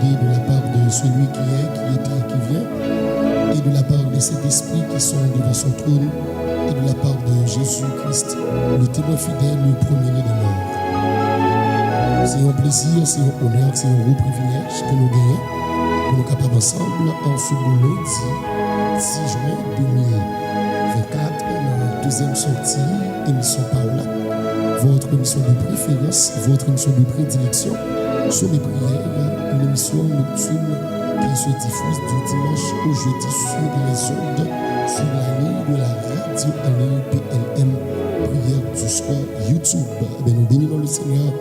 demander de la part de celui qui est, qui était et qui vient, et de la part de cet esprit qui sont devant son trône, et de la part de Jésus-Christ, le témoin fidèle, le premier-né des morts. C'est un plaisir, c'est un honneur, c'est un gros privilège que nous gagnons pour nous capables ensemble en ce lundi 6 juin 2024, la deuxième sortie, émission Paola, votre émission de préférence, votre émission de prédilection, sur les prières, une émission nocturne qui se diffuse du dimanche au jeudi sur les ondes, sur la ligne de la radio en ligne PLM, prière du soir YouTube. Ben, nous bénissons le Seigneur,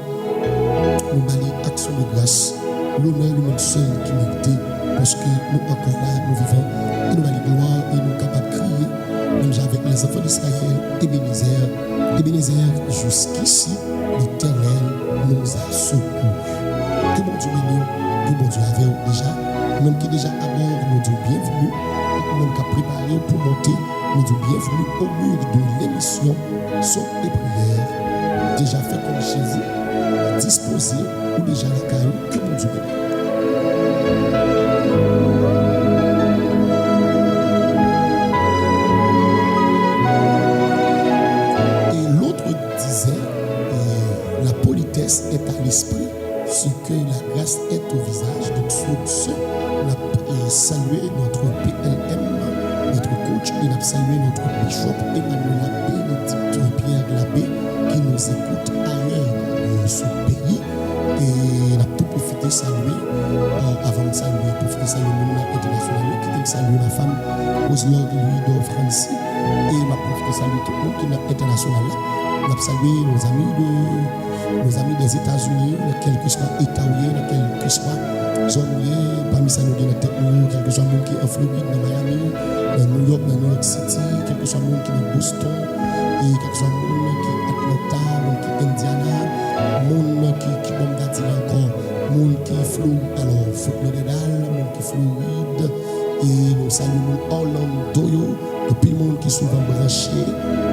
nous balisons action de grâce, l'honneur du monde seul qui mérite, parce que nous encore là, nous vivons, et nous balisons gloire, et nous sommes capables de crier, même avec les enfants d'Israël, Ebenezer, jusqu'ici, l'Éternel nous a secourus. Que mon Dieu bénisse, que mon Dieu avait déjà, même qui déjà à bord, nous dit bienvenue, même qui a préparé pour monter, nous dit bienvenue au mur de l'émission, sur les prières, déjà fait comme chez vous, disposé ou déjà la caillou, que mon Dieu bénisse. Est à l'esprit, ce que la grâce est au visage. Donc sur ce, on a salué notre PLM, notre coach, et on a salué notre bishop Emmanuel Bénédicte Pierre Labbé qui nous écoute ailleurs de ce pays. Et on a tout profité de saluer, avant de saluer, profiter de saluer le monde international, qui aime saluer ma femme, Roselord Louis de France, et on a profité de saluer tout le monde qui est international. On a salué nos amis des États-Unis, quel que soit État où il y a, quel que soit zone où il y a, parmi ça nous dit dans quel que soit le monde qui est en Floride, dans Miami, dans New York City, quel que soit le monde qui est dans Boston, et quel que soit le monde qui est Atlanta, le monde qui est Indiana, le monde qui bon d'Atil encore, le monde qui est Floride, alors Florida, le monde qui est Floride, et nous saluons Orlando, et puis le monde qui est souvent branché,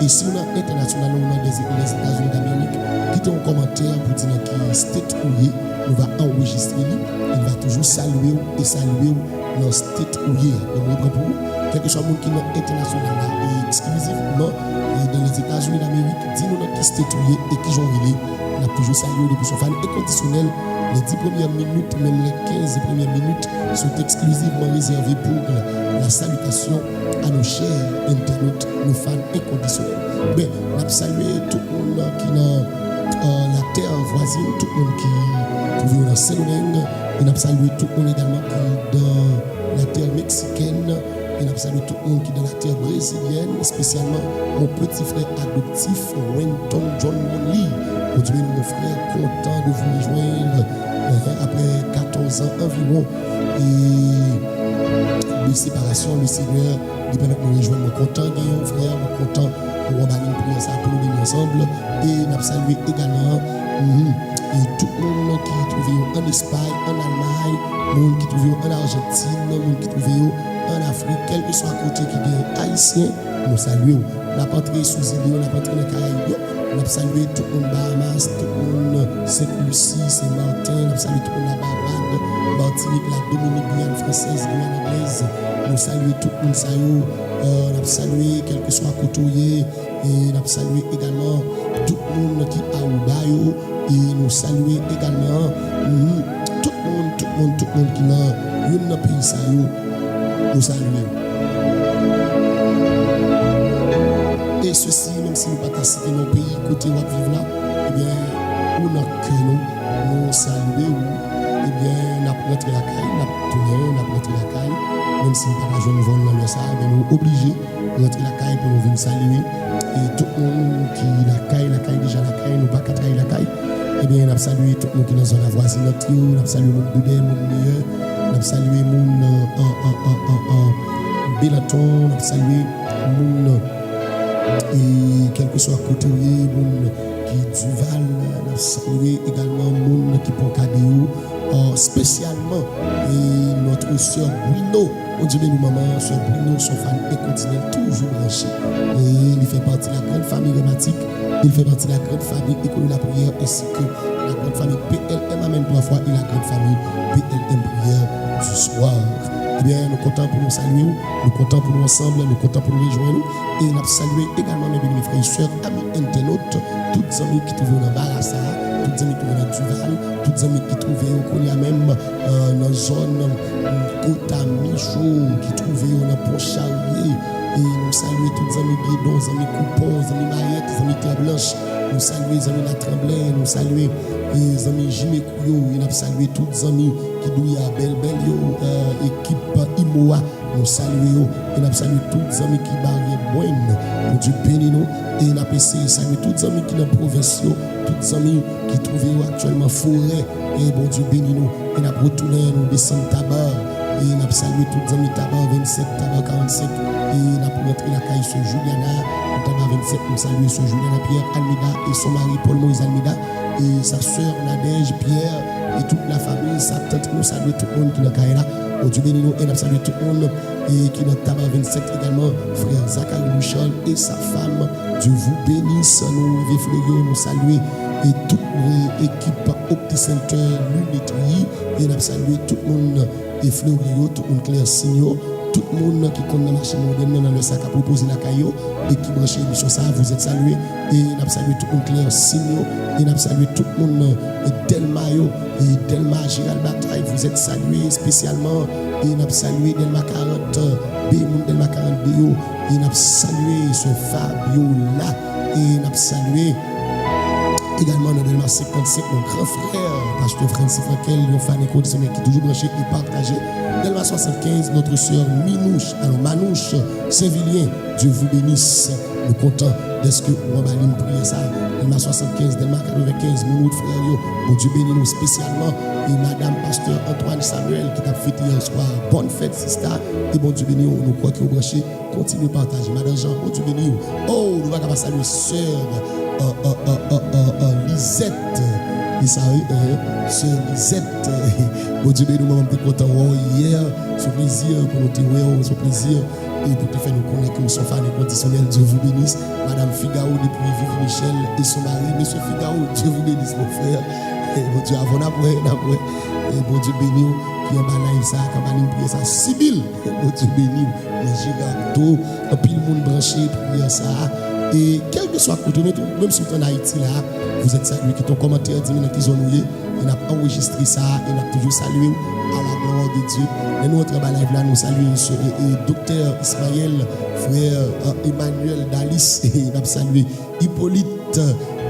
et si on a international, on a des États-Unis d'Amérique, quittez un commentaire pour dire que state où on va enregistrer, il va toujours saluer et saluer dans state où il est. Quelque chose qui est international et exclusivement dans les États-Unis d'Amérique, dis-nous dans qui state où et qui j'en relais. On a toujours salué depuis son fan inconditionnel. Les 10 premières minutes, même les 15 premières minutes sont exclusivement réservées pour la salutation à nos chers internautes, nos fans inconditionnels. Ben, on a salué tout le monde qui dans la terre voisine, tout le monde qui trouve dans Saint-Domingue. On a salué tout le monde également qui dans la terre mexicaine. On a salué tout le monde qui est dans la terre brésilienne, spécialement mon petit frère adoptif, Wenton John Monley. Aujourd'hui, mon frère, content de vous rejoindre après 14 ans environ. Et de séparation, le Seigneur, il permet de nous rejoindre. Mon content, mon frère, mon content pour avoir une prière ça pour nous venir ensemble. Et nous avons salué également et tout le monde qui trouve en Espagne, en Allemagne, le monde qui trouve en Argentine, le monde qui trouve en Afrique, quel que soit côté qui est haïtien, nous saluons. On a pas entré sous île, on a pas entré dans les Caraïbes, on a salué tout le monde Bahamas, tout le monde Saint-Lucie, Saint-Martin, on a salué tout le monde la Barbade, Martinique, la Dominique, Guyane française, Guyane anglaise, nous saluons tout le monde on a salué quel que soit côté, et on a salué également tout le monde qui est à Ubayo, et nous saluons également tout le monde qui est dans le pays, nous saluons. Et ceci, même si nous ne pas citer nos pays, côté où nous vivons là, eh bien, nous nous saluons, eh bien, nous avons rentré la caille, nous avons tourné, nous avons rentré la caille, même si nous n'avons pas joué vol dans le ça, nous sommes obligés de rentrer la caille pour nous venir saluer. Et tout le monde qui la caille déjà la caille, nous pas qu'à travailler la caille, eh bien, nous avons salué tout le monde qui est dans la voisine, nous avons salué mon Boudin, mon meilleur. On a salué mon Bélaton, on a salué mon et quel que soit côté mon qui Duval, on a salué également mon qui Poncadéo, spécialement et notre sœur Bruno. On dit nous maman, sœur Bruno, son fan inconditionnel, toujours branché. Et il fait partie de la grande famille romantique, il fait partie de la grande famille école de la prière ainsi que la grande famille PLM, amen 3 fois, et la grande famille PLM prière du soir. Eh bien, nous comptons pour nous saluer, nous comptons pour nous ensemble, nous comptons pour nous rejoindre. Et nous saluons également mes frères et sœurs, amis internautes, toutes les amis qui trouvent dans Barassa, toutes les amis qui trouvent dans Duval, toutes les amis qui trouvent au même dans la zone Kota Michou, qui trouvent dans Pont-Charrier. Et nous saluons tous les amis Guédon, les amis Coupon, les amis Maillette, les amis Terre Blanche. Nous saluons les amis La Tremblay, nous saluons les amis Jimé Kouyo, et nous saluons tous les amis qui douillent à Belle équipe Imoa. Nous saluons et nous saluons tous les amis qui barrent Boine, pour Dieu béni nous. Et nous apprécions saluer tous les amis qui sont dans la province, tous les amis qui trouvent actuellement forêt. Et bon Dieu béni nous. Et nous retournons, nous descendons tabac. Et nous saluons tous les amis tabac 27, tabac 45. Et nous avons rentré la caille sur Juliana, tabac 27, nous saluons sur Juliana Pierre Almida et son mari Paul Moïse Almida. Et sa soeur Nadège Pierre et toute la famille, sa tante, nous saluons tout le monde qui est dans la caille là. Bon Dieu béni nous et nous saluons tout le monde. Et qui est dans tabac 27 également, frère Zachary Michel et sa femme. Dieu vous bénisse, nous Yves Fleurio, nous saluons. Et toute l'équipe OptiCenter, l'Unitri, et nous saluons tout le monde. Et Fleurio, tout le monde Claire Signor. Tout le monde qui connaît la marché moderne dans le sac à proposer la caillou et qui branche l'émission ça, vous êtes salués. Et nous avons salué tout le monde Claire Signo. Et nous avons salué tout le monde Delmayo et Delma Gérald Bataille, vous êtes salués spécialement. Et nous avons salué Delma 40 B, Delma 40 BO. Et nous avons salué ce Fabio là. Et nous avons salué également dans Delma 55, mon grand frère, pasteur Francis Frankel, un fan inconditionnel qui est toujours branché et partagé. Delma 75, notre sœur Minouche, alors Manouche, Saint-Vilien, Dieu vous bénisse. Nous comptons d'est-ce que on va aller prier ça. Delma 75, Delma 95, mon autre frère, bon Dieu bénisse nous spécialement. Et Madame Pasteur Antoine Samuel qui t'a fêté hier soir. Bonne fête, sister. Et bon Dieu bénisse nous croit que vous branchez. Continuez à partager. Madame Jean, bon Dieu bénisse nous. Oh, nous allons saluer sœur Lisette. Et ça, sœur Lisette. Bon Dieu bénisse nous, maman, nous content hier. C'est plaisir pour nous dire, c'est plaisir. Et pour te faire nous connaître que nous sommes fans inconditionnels, Dieu vous bénisse. Madame Figaro depuis Vive Michel et son mari, Monsieur Figaro, Dieu vous bénisse, mon frère. Et bon Dieu, avant d'après. Et bon Dieu bénisse, qui en bas live ça, qui en bas live prier ça, Sibyl. Bon Dieu bénisse, les Girardo, et puis le monde branché, prier ça. Et quel que soit côté, même si vous êtes en Haïti là, vous êtes salué, qui ton commentaire 10 minutes qui ont noué, on a enregistré ça, et on a toujours salué à la gloire de Dieu. Et nous, notre live là, nous saluons docteur Ismaël, frère Emmanuel Dalis, et nous salué Hippolyte,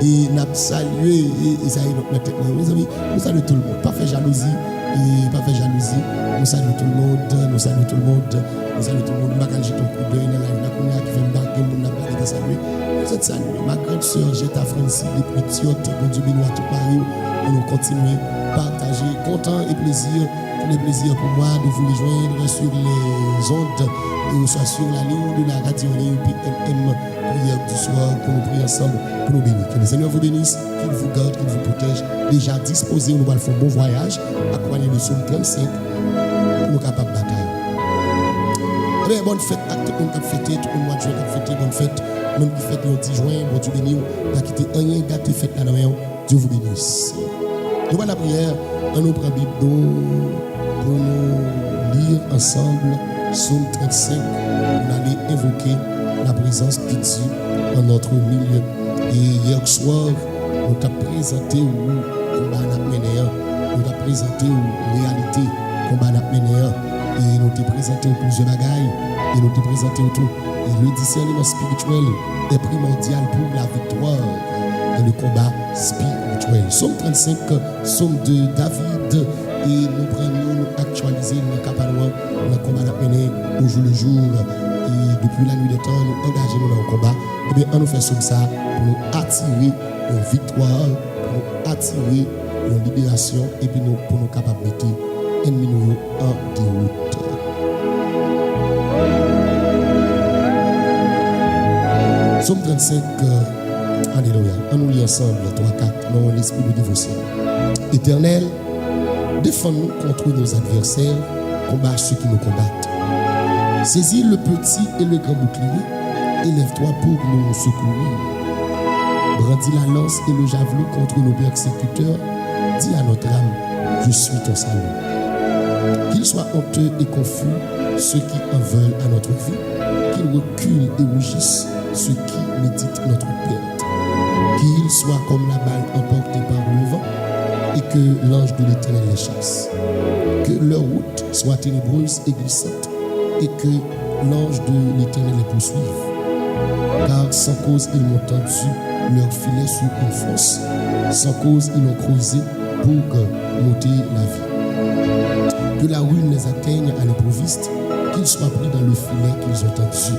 et nous salué, et ça y est, notre tête, mes amis, nous saluons tout le monde, pas faire jalousie, et pas faire jalousie, nous saluons tout le monde, nous saluons tout le monde, nous saluons tout le monde, Magal, j'ai ton coup d'œil dans la live, là, qui vient d'arriver, nous n'a pas été salué, vous êtes salués, ma grande soeur, Jetta Francis, les petits bon Dieu bénisse à tout Paris, et nous continuons à partager, content et plaisir. Tous les plaisirs pour moi de vous rejoindre sur les ondes et soit sur la ligne de la radio PLM prière du soir pour nous prier ensemble, pour nous bénir. Que le Seigneur vous bénisse, qu'il vous garde, qu'il vous protège. Déjà disposé, nous allons faire un bon voyage, accompagné de Somme 35 pour nous capables de bataille. Eh bien, bonne fête à tout le monde qui a fêté, tout le mois de juin qui a fêté, bonne fête. Même qui fête le 10 juin, bon Dieu béni, n'a quitté rien, gâté fête là dedans Dieu vous bénisse. Nous allons la prière, on nous prend Bible pour nous lire ensemble Psaume 35. On allait évoquer la présence de Dieu dans notre milieu. Et hier soir, nous t'avons présenté où combat n'a mené, nous t'avons présenté où réalité combat n'a mené, et nous t'avons présenté où plusieurs bagailles, et nous t'avons présenté où tout. Et le discernement spirituel est primordial pour la victoire dans le combat spirituel. Psaume 35, Psaume de David, et nous prenons, nous actualiser le capanois, le combat à mener au jour le jour, et depuis la nuit des temps, nous engageons dans le combat. Et bien, on nous fait comme ça pour nous attirer une victoire, pour nous attirer une libération, et puis nous, pour nous capables de mettre ennemis en déroute. Psaume 35, alléluia. On nous lit ensemble, 3-4, dans l'esprit de dévotion. Éternel, défends-nous contre nos adversaires, combat ceux qui nous combattent. Saisis le petit et le grand bouclier, élève-toi pour nous secourir. Brandis la lance et le javelot contre nos persécuteurs, Dis à notre âme, je suis ton salut. Qu'il soit honteux et confus ceux qui en veulent à notre vie, qu'ils reculent et rougissent ceux qui méditent notre perte. Qu'ils soient comme la balle emportée par le vent et que l'ange de l'Éternel les chasse. Que leur route soit ténébreuse et glissante et que l'ange de l'Éternel les poursuive. Car sans cause ils m'ont tendu leur filet sur une fosse, sans cause ils l'ont creusé pour monter la vie. Que la ruine les atteigne à l'improviste, qu'ils soient pris dans le filet qu'ils ont tendu,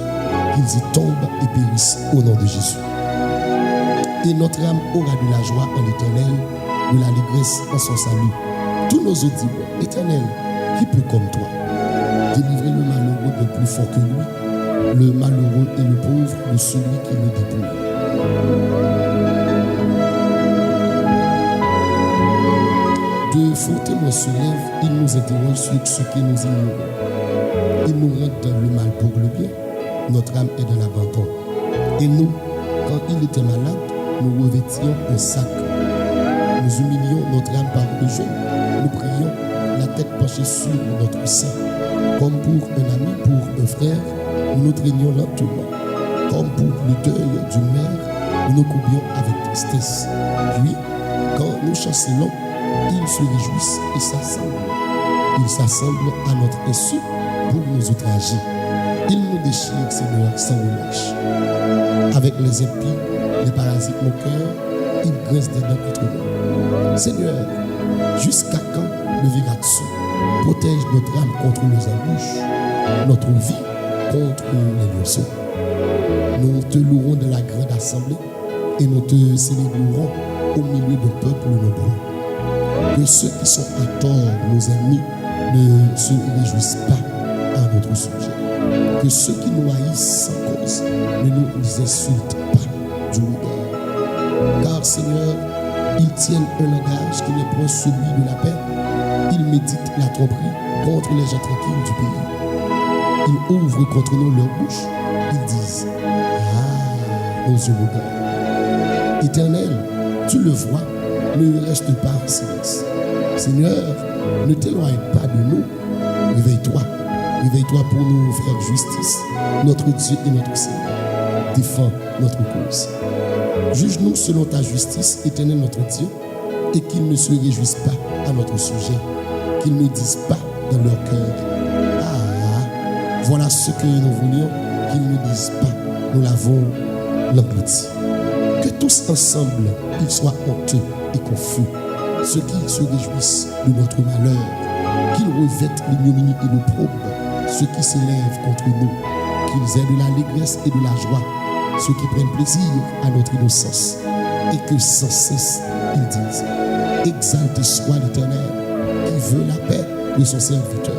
qu'ils y tombent et périssent au nom de Jésus. Et notre âme aura de la joie en l'Éternel, de l'allégresse en son salut. Tous nos autres diront, Éternel, qui peut comme toi délivrer le malheureux de plus fort que lui, le malheureux et le pauvre de celui qui le dépouille. De faux témoins se lèvent, ils nous interrogent sur ce que nous ignorons. Ils nous rendent le mal pour le bien. Notre âme est de l'abandon. Et nous, quand il était malade, nous revêtions un sac. Nous humilions notre âme par le jeu. Nous prions, la tête penchée sur notre sein. Comme pour un ami, pour un frère, nous nous traînions lentement. Comme pour le deuil d'une mère, nous nous coupions avec tristesse. Puis, quand nous chancelons, ils se réjouissent et s'assemblent. Ils s'assemblent à notre insu pour nous outrager. Ils nous déchirent, Seigneur, sans relâche. Avec les épis, les parasites moqueurs, ils grincent des dents contre nous. Seigneur, jusqu'à quand leveras-tu? Protège notre âme contre les embûches, notre vie contre les lionceaux. Nous te louerons de la grande assemblée et nous te célébrerons au milieu d'un peuple nombreux. Que ceux qui sont à tort, nos ennemis, ne se réjouissent pas à notre sujet. Que ceux qui nous haïssent sans cause ne nous insultent pas du regard. Car Seigneur, ils tiennent un langage qui n'est point celui de la paix. Ils méditent la tromperie contre les gens tranquilles du pays. Ils ouvrent contre nous leur bouche. Ils disent, ah, nos yeux regardent. Éternel, tu le vois, ne reste pas en silence. Seigneur, ne t'éloigne pas de nous. Réveille-toi. Réveille-toi pour nous faire justice. Notre Dieu et notre Seigneur. Défends notre cause. Juge-nous selon ta justice, Éternel notre Dieu, et qu'ils ne se réjouissent pas à notre sujet, qu'ils ne disent pas dans leur cœur, ah, voilà ce que nous voulions, qu'ils ne disent pas, nous l'avons l'englouti. Que tous ensemble, ils soient honteux et confus, ceux qui se réjouissent de notre malheur, qu'ils revêtent l'ignominie et l'opprobre, ceux qui s'élèvent contre nous, qu'ils aient de l'allégresse et de la joie, ceux qui prennent plaisir à notre innocence, et que sans cesse ils disent, exalté soit l'Éternel, qui veut la paix de son serviteur.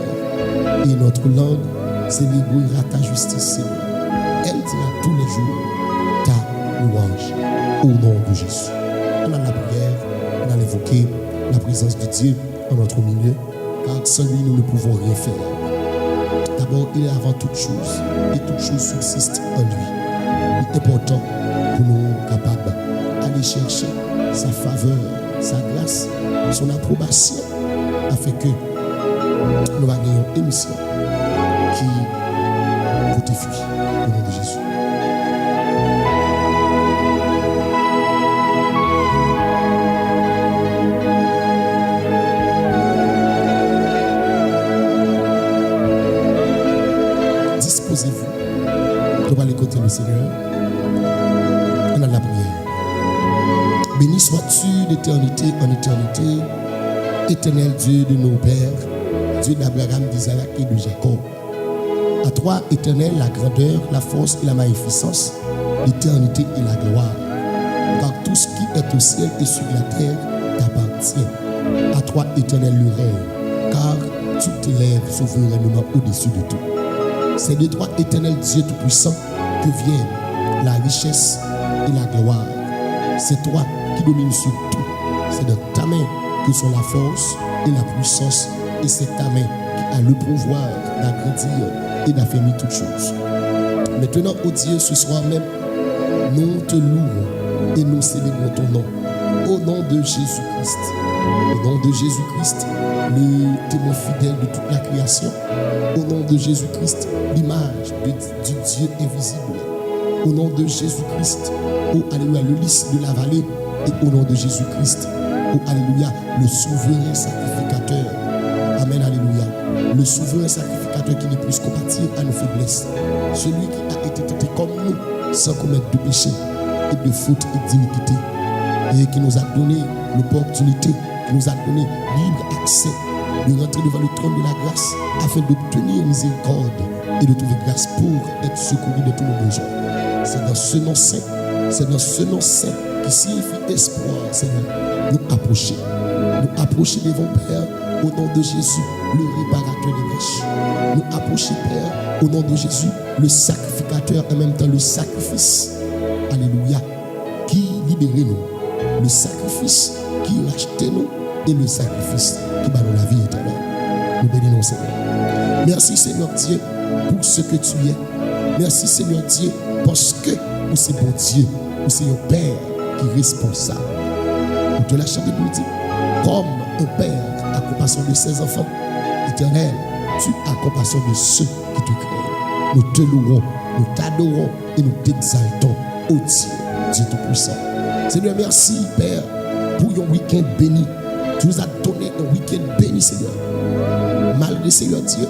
Et notre langue célébrera ta justice, Seigneur. Elle dira tous les jours ta louange au nom de Jésus. On a la prière, on a invoqué la présence de Dieu en notre milieu, car sans lui nous ne pouvons rien faire. D'abord, il est avant toute chose, et toute chose subsiste en lui. Il est important pour nous capables d'aller chercher sa faveur, sa grâce, son approbation, afin que nous ayons une émission qui fortifie au nom de Jésus. Disposez-vous pour aller côté le Seigneur. On a la prière. Béni sois-tu d'éternité en éternité, éternel Dieu de nos pères, Dieu d'Abraham, d'Isaac et de Jacob. À toi, éternel, la grandeur, la force et la magnificence, l'éternité et la gloire. Car tout ce qui est au ciel et sur la terre t'appartient. À toi, éternel, le règne, car tu t'élèves souverainement au-dessus de tout. C'est de toi, éternel Dieu Tout-Puissant, que viennent la richesse et la gloire. C'est toi qui domines sur tout. C'est dans ta main que sont la force et la puissance. Et c'est ta main qui a le pouvoir d'agrandir et d'affermir toutes choses. Maintenant, ô Dieu, ce soir même, nous te louons et nous célébrons ton nom. Au nom de Jésus-Christ, Au nom de Jésus-Christ, le témoin fidèle de toute la création. Au nom de Jésus-Christ, l'image du Dieu invisible. Au nom de Jésus-Christ, oh alléluia, le lys de la vallée. Et au nom de Jésus-Christ, oh alléluia, le souverain sacrificateur. Amen, alléluia. Le souverain sacrificateur qui n'est plus compatir à nos faiblesses. Celui qui a été tenté comme nous, sans commettre de péché et de faute et d'iniquité. Et qui nous a donné l'opportunité, qui nous a donné libre accès de rentrer devant le trône de la grâce afin d'obtenir miséricorde et de trouver grâce pour être secouru de tous nos besoins. C'est dans ce nom saint, qui signifie espoir, Seigneur, nous approcher devant Père, au nom de Jésus, le réparateur des brèches. Nous approcher, Père, au nom de Jésus, le sacrificateur, en même temps le sacrifice, alléluia, qui libère nous. Le sacrifice qui rachète nous et le sacrifice qui bat nous la vie éternelle. Nous bénissons, Seigneur. Merci, Seigneur Dieu, pour ce que tu es. Merci, Seigneur Dieu, parce que nous c'est bon Dieu, nous c'est un Père qui est responsable. Nous te la chanter pour dire, comme un Père a compassion de ses enfants, éternel, tu as compassion de ceux qui te craignent. Nous te louons, nous t'adorons et nous t'exaltons, ô Dieu, Dieu Tout-Puissant. Seigneur, merci, Père, pour un week-end béni. Tu nous as donné un week-end béni, Seigneur. Malgré, Seigneur Dieu,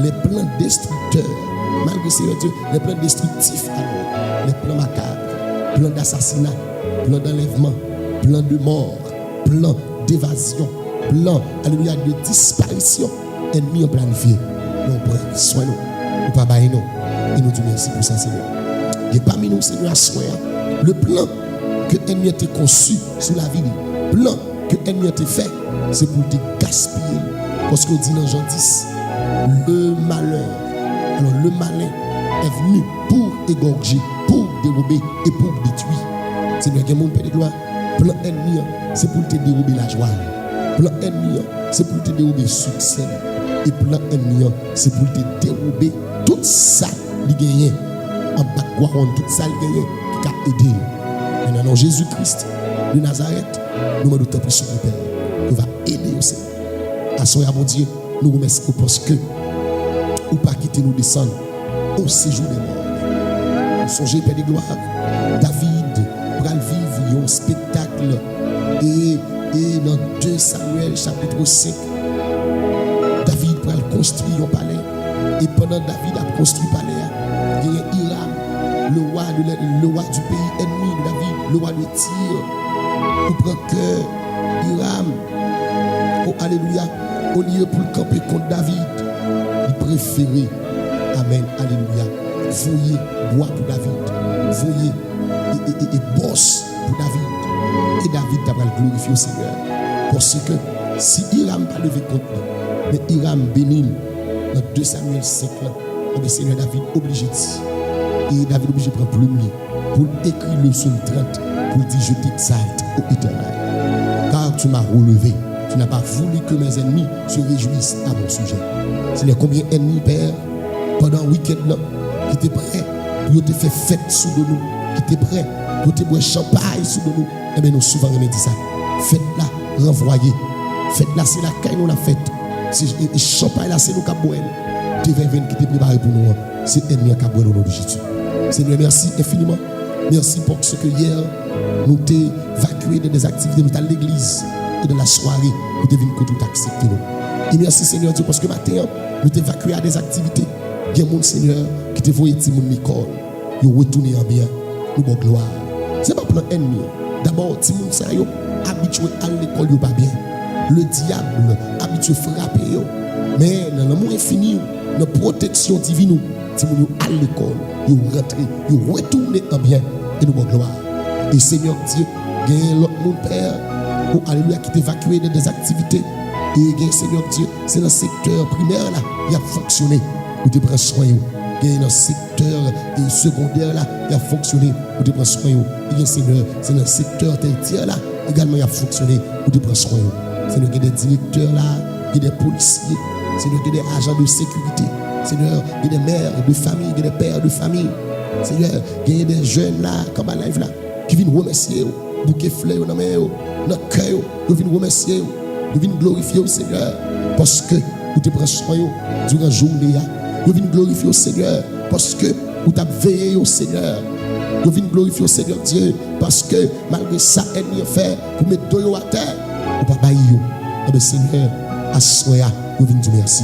les plans destructeurs, malgré, Seigneur Dieu, les plans destructifs, alors, les plans macabres, plans d'assassinat, plans d'enlèvement, plans de mort, plans d'évasion, plans, alléluia, de disparition, ennemis ont planifié. Nous prenons soin nous, nous pas bailler nous. Et nous disons merci pour ça, Seigneur. Et parmi nous, Seigneur, à soin, le plan que l'ennemi a été conçu sur la vie, le plan que l'ennemi a été fait, c'est pour te gaspiller. Parce qu'on dit dans Jean 10, le malheur, alors le malin est venu pour égorger, pour dérober et pour détruire. C'est bien que mon Père de gloire, plan ennemi, c'est pour te dérober la joie. Plan ennemi, c'est pour te dérober le succès. Et plan ennemi, c'est pour te dérober tout ça, qui gagne en background, tout ça, qui gagne, qui a aidé. Maintenant, Jésus-Christ de Nazareth, nous demandons ta prière, Père, nous va aider aussi. À son mon Dieu, nous remercions parce que ou pas quitter nous descendre au séjour des morts. Nous songez, Père de gloire, David va vivre un spectacle et dans 2 Samuel chapitre 5, David va construire un palais et pendant David a construit le palais, il y a Hiram, le roi du pays ennemi de David, le roi de Tyr, pour prendre cœur, Hiram, oh alléluia, au lieu pour le camper contre David, il préférait, amen, alléluia, voyer bois pour David, voyer et bosse pour David. Et David t'a glorifié au Seigneur. Parce que si Hiram pas levé contre lui, mais Hiram béni dans 2 Samuel 5 là, le Seigneur David obligé de dire. Et David obligé de prendre plume pour écrire le psaume 30 pour dire je t'exalte au éternel. Car tu m'as relevé. Tu n'as pas voulu que mes ennemis se réjouissent à mon sujet. C'est combien d'ennemis, Père, pendant un week-end là, qui étaient prêts pour te faire fête sous de nous, qui étaient prêts pour te boire champagne sous de nous. Eh bien, nous souvent remédions ça. Fête-là, renvoyer. Fête-là, c'est la caille nous la fête. C'est champagne là, c'est nous qui boire. Tu vas venir qui te préparé pour nous. C'est l'ennemi qui a boire au nom de Jésus. Seigneur, merci infiniment. Merci pour ce que hier, nous t'ai évacué de des activités, nous t'as l'église. Et dans la soirée, nous devons tout accepter. Et merci Seigneur Dieu, parce que matin, nous t'évacuons à des activités. Il y a mon Seigneur qui te voyait mon l'école. Il retourne en bien. Nous bon gloire. Ce n'est pas plan ennemi. D'abord, si mon Seigneur habitué à l'école, il pas bien. Le diable habitué à frapper. Mais dans l'amour infini, dans la protection divine, si mon à l'école, il rentre, il retourne en bien. Et nous bon gloire. Et Seigneur Dieu, il y a l'autre mon Père. Oh, alléluia, qui t'évacue de des activités. Et Seigneur Dieu, c'est dans le secteur primaire là, il a fonctionné. Vous te prenez soin. Et dans le secteur secondaire là, il a fonctionné. Vous te prenez soin. Et Seigneur, c'est dans le secteur tertiaire là, également il a fonctionné. Vous te prenez soin. Seigneur, il y a des directeurs là, il y a des policiers. Seigneur, il y a des agents de sécurité. Seigneur, il y a des mères de famille, il y a des pères de famille. Seigneur, il y a des jeunes là, comme à live là, qui viennent remercier. bouquet fleur dans main, dans cœur, nous venons remercier, nous venons glorifier au Seigneur parce que vous te prenez soin durant la journée. Nous venons glorifier au Seigneur parce que vous t'avez veillé au Seigneur. Nous venons glorifier au Seigneur Dieu parce que malgré ça, ennemi a fait pour mettre deux à terre. Vous pas bailler. Mais Seigneur, à soya, nous venons dire merci.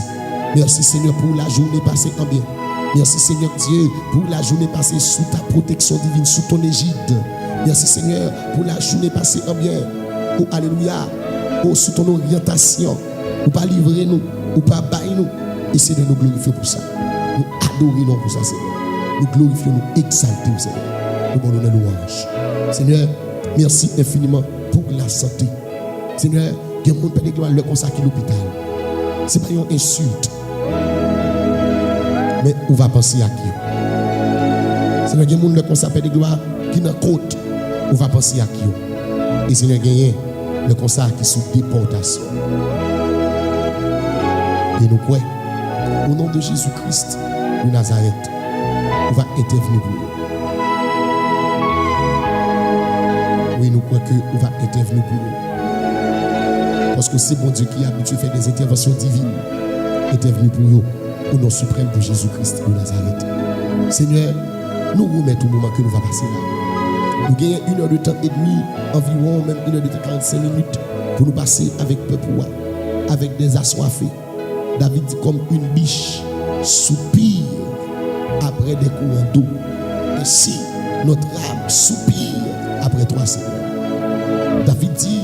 Merci Seigneur pour la journée passée en bien. Merci Seigneur Dieu pour la journée passée sous ta protection divine, sous ton égide. Merci Seigneur pour la journée passée en bien. Oh alléluia. Oh sous ton orientation. Ou pas livrer nous, ou pas bailler nous. Et c'est de nous glorifier pour ça. Nous adorons pour ça Seigneur. Nous glorifions, nous exaltons Seigneur. Nous donnons la louange. Seigneur, merci infiniment pour la santé. Seigneur, il y a des gens qui ont le consacrer l'hôpital. Ce n'est pas une insulte. Mais on va penser à qui? Seigneur, il y a des gens qui ont le consacrer de gloire qui dans la côte. On va penser à qui? Et Seigneur, il y a le consacrer qui est sous déportation. Et nous croyons, au nom de Jésus-Christ de Nazareth, on va intervenir pour nous. Oui, nous croyons qu'on va intervenir pour nous. Parce que c'est bon Dieu qui est habitué à faire des interventions divines. Intervenir pour nous, au nom suprême de Jésus-Christ de Nazareth. Seigneur, nous remettons au moment que nous allons passer là. Nous gagnons 1 heure de temps et demi, environ même 1 heure de temps 45 minutes, pour nous passer avec peuple, avec des assoiffés. David dit comme une biche soupire après des courants d'eau. Et si notre âme soupire après toi, Seigneur. David dit,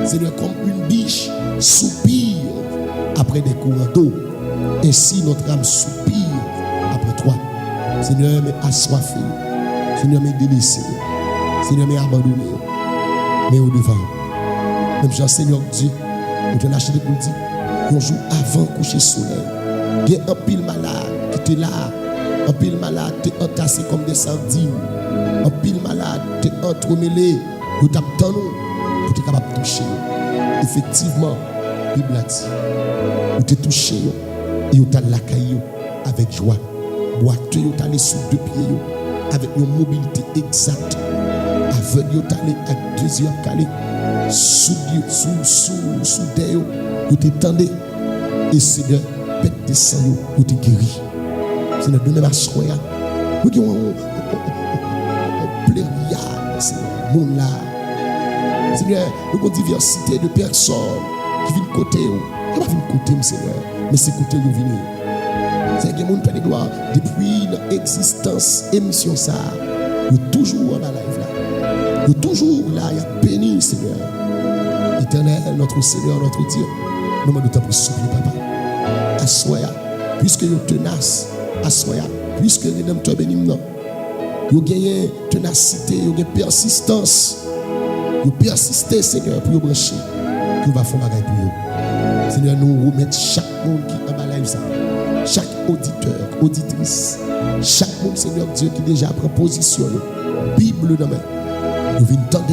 Seigneur, comme une biche soupire après des courants d'eau. Ainsi notre âme soupire après toi. Seigneur, mais assoiffé. Seigneur, mais délaissé. Seigneur, mais abandonné. Mais au devant. Même Jean, Seigneur Dieu, nous te lâcher pour dire. Un jour avant coucher soleil, il y a un pile malade qui était là, un pile malade qui est entassé comme des sardines, un pile malade qui est entremêlé, nous t'attendons pour être capable de toucher. Effectivement, la Bible a dit, vous t'es touché et vous t'allez la caillou avec joie. Boiteux, vous t'allez sous deux pieds avec une mobilité exacte. Aveugle, vous t'allez avec 2 yeux calés, sous des vous t'étendez et Seigneur, pète des sangs, vous t'es guéri. Seigneur, donnez ma soie. Nous avons un plériade, Seigneur, mon là. Seigneur, nous avons une diversité de personnes qui viennent côté. Ils ne viennent pas côté, Seigneur, mais c'est côté où venir. Seigneur, il y a des gens qui gloire depuis l'existence, émission ça. Ils sont toujours en la live là. Ils sont toujours là, il y a béni, Seigneur. Éternel, notre Seigneur, notre Dieu. Nous demandons de supplier, papa. Assoya, puisque vous tenace, assoya, puisque vous rédempteur béni, vous gagnez ténacité, vous gagnez persistance. Vous persistez, Seigneur, pour vous brancher. Que vous va faire bagaille pour vous. Seigneur, nous remettons chaque monde qui est en bas ça. Chaque auditeur, auditrice, chaque monde, Seigneur Dieu, qui déjà prend position. Bible dans la main. Nous venons tendre,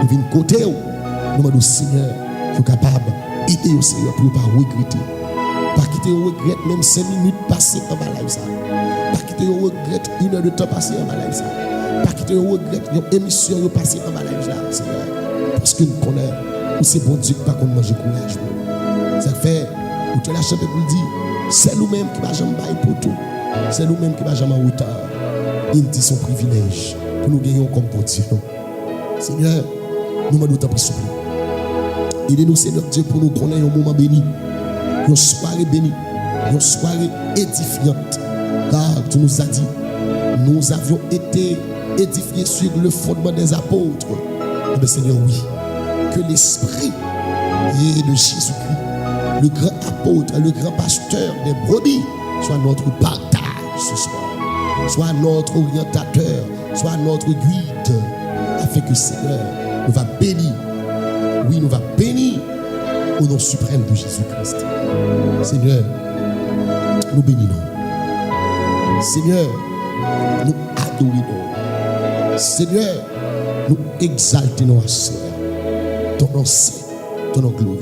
nous venons côté. Nous demandons, Seigneur, vous capable d'aider au Seigneur pour ne pas regretter. Pas quitter au regret même 5 minutes passées en bas ça. Pas quitter au regret 1 heure de temps passé en bas ça. Pas quitter au regret une émission passée en bas là, Seigneur. Parce que nous connaissons, où c'est bon Dieu qui ne va pas manger courage. Ça fait, où tu l'as chanté pour le dire, c'est nous-mêmes qui ne va jamais bailler pour tout. C'est nous-mêmes qui ne va jamais en retard. Il dit son privilège pour nous gagner comme pour Dieu. Seigneur, nous demandons ta prière. Aidez-nous, Seigneur Dieu, pour nous connaître un moment béni, une soirée bénie, une soirée édifiante. Car tu nous as dit, nous avions été édifiés sur le fondement des apôtres. Mais Seigneur, oui, que l'esprit de Jésus-Christ, le grand apôtre, le grand pasteur des brebis, soit notre partage ce soir, soit notre orientateur, soit notre guide, afin que Seigneur nous va bénir. Oui, nous va bénir au nom suprême de Jésus-Christ. Seigneur, nous bénissons. Seigneur, nous adorons. Seigneur, nous exaltons à soi. Ton nom saint, ton nom glorieux.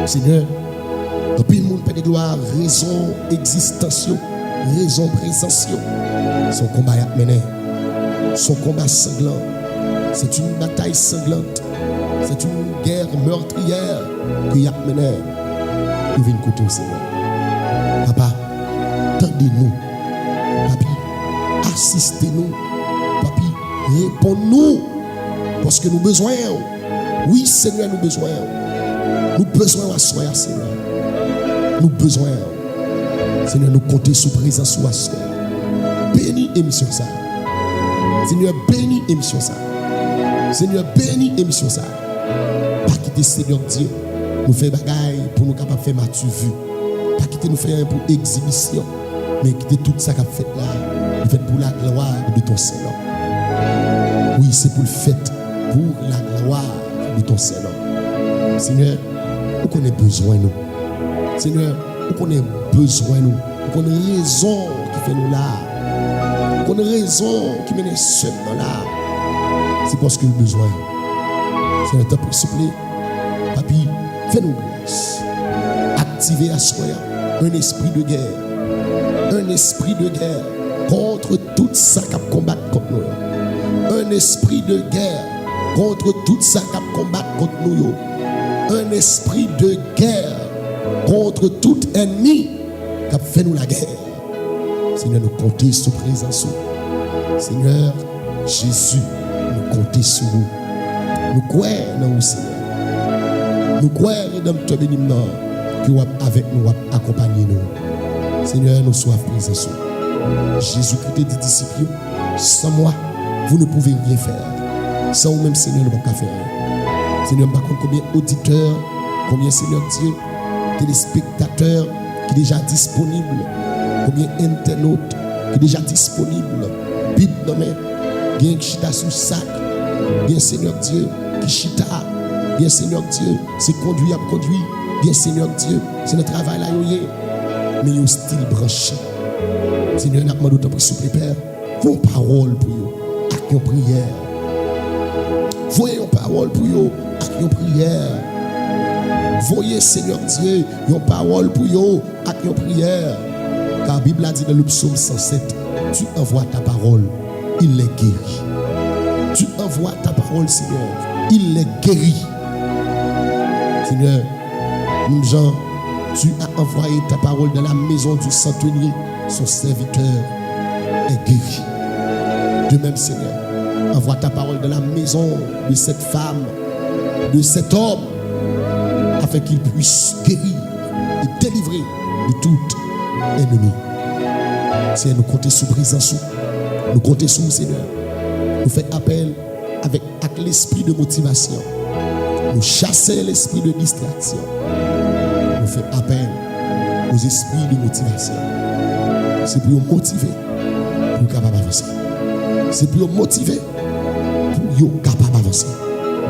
Seigneur, depuis le monde peut de gloire, raison existence, raison présence. Son combat a mené, son combat sanglant. C'est une bataille sanglante. C'est une guerre meurtrière que y a mené. Nous venons écouter au Seigneur. Papa, tendez-nous. Papi, assistez-nous. Papi, répondez-nous. Parce que nous besoin. Oui, Seigneur, nous besoin. Nous besoin d'asseoir, Seigneur. Nous besoin. Seigneur, nous comptons sous présence sous asseoir. Bénis émission ça. Seigneur, bénis émission ça. Seigneur, bénis émission ça. Pas quitter Seigneur Dieu. Nous faisons bagaille pour nous capables de faire mature vue. Pas quitter nous faire pour exhibition. Mais quitter tout ça qu'a fait là. Nous fait pour la gloire de ton Seigneur. Oui, c'est pour le fait. Pour la gloire de ton Seigneur. Seigneur, nous connaissons besoin nous. Seigneur, nous connaissons besoin nous. Nous connaissons raison qui fait nous là. Nous connaissons raison qui mène seulement là. C'est parce que nous avons besoin. C'est notre temps, s'il vous plaît. Papi, fais-nous grâce. Activez à soi un esprit de guerre. Un esprit de guerre contre tout ça qui combat contre nous. Un esprit de guerre contre tout ça qui combat contre nous. Un esprit de guerre contre tout ennemi qui fait nous la guerre. Seigneur, nous comptons sur présence. Seigneur, Jésus, nous comptons sur vous. Nous croyons dans vous, Seigneur. Nous croyons dans toi béni qui est avec nous, accompagner nous. Seigneur, nous soyons présents. Jésus-Christ dit aux disciples, sans moi, vous ne pouvez rien faire. Sans vous-même, Seigneur, nous ne pouvons pas faire rien. Seigneur, par contre, combien d'auditeurs, combien, Seigneur Dieu, téléspectateurs qui sont déjà disponibles, combien d'internautes qui sont déjà disponibles, Bible dans main, bien qui chita sous sac, bien Seigneur Dieu, qui chita, bien Seigneur Dieu, c'est conduit à conduire, bien Seigneur Dieu, c'est notre travail là, mais il y a un style branché. Seigneur, nous demandons d'autres s'il vous plaît, Père, vos paroles pour eux, avec une prière. Voyez une parole pour eux, avec une prière. Voyez, Seigneur Dieu, une parole pour eux, avec une prière. Car la Bible a dit dans le psaume 107, tu envoies ta parole, il les guérit. Tu envoies ta parole, Seigneur, il les guérit. Seigneur, nous, Jean, tu as envoyé ta parole dans la maison du centenier, son serviteur est guéri. De même, Seigneur, envoie ta parole dans la maison de cette femme, de cet homme, afin qu'il puisse guérir et délivrer de tout ennemi. Seigneur, nous comptons sous présence, nous comptons sous Seigneur. Nous faisons appel avec l'esprit de motivation. Nous chassons l'esprit de distraction. Nous faisons appel aux esprits de motivation. C'est pour nous motiver, pour nous capables d'avancer. C'est pour nous motiver, pour nous capables d'avancer.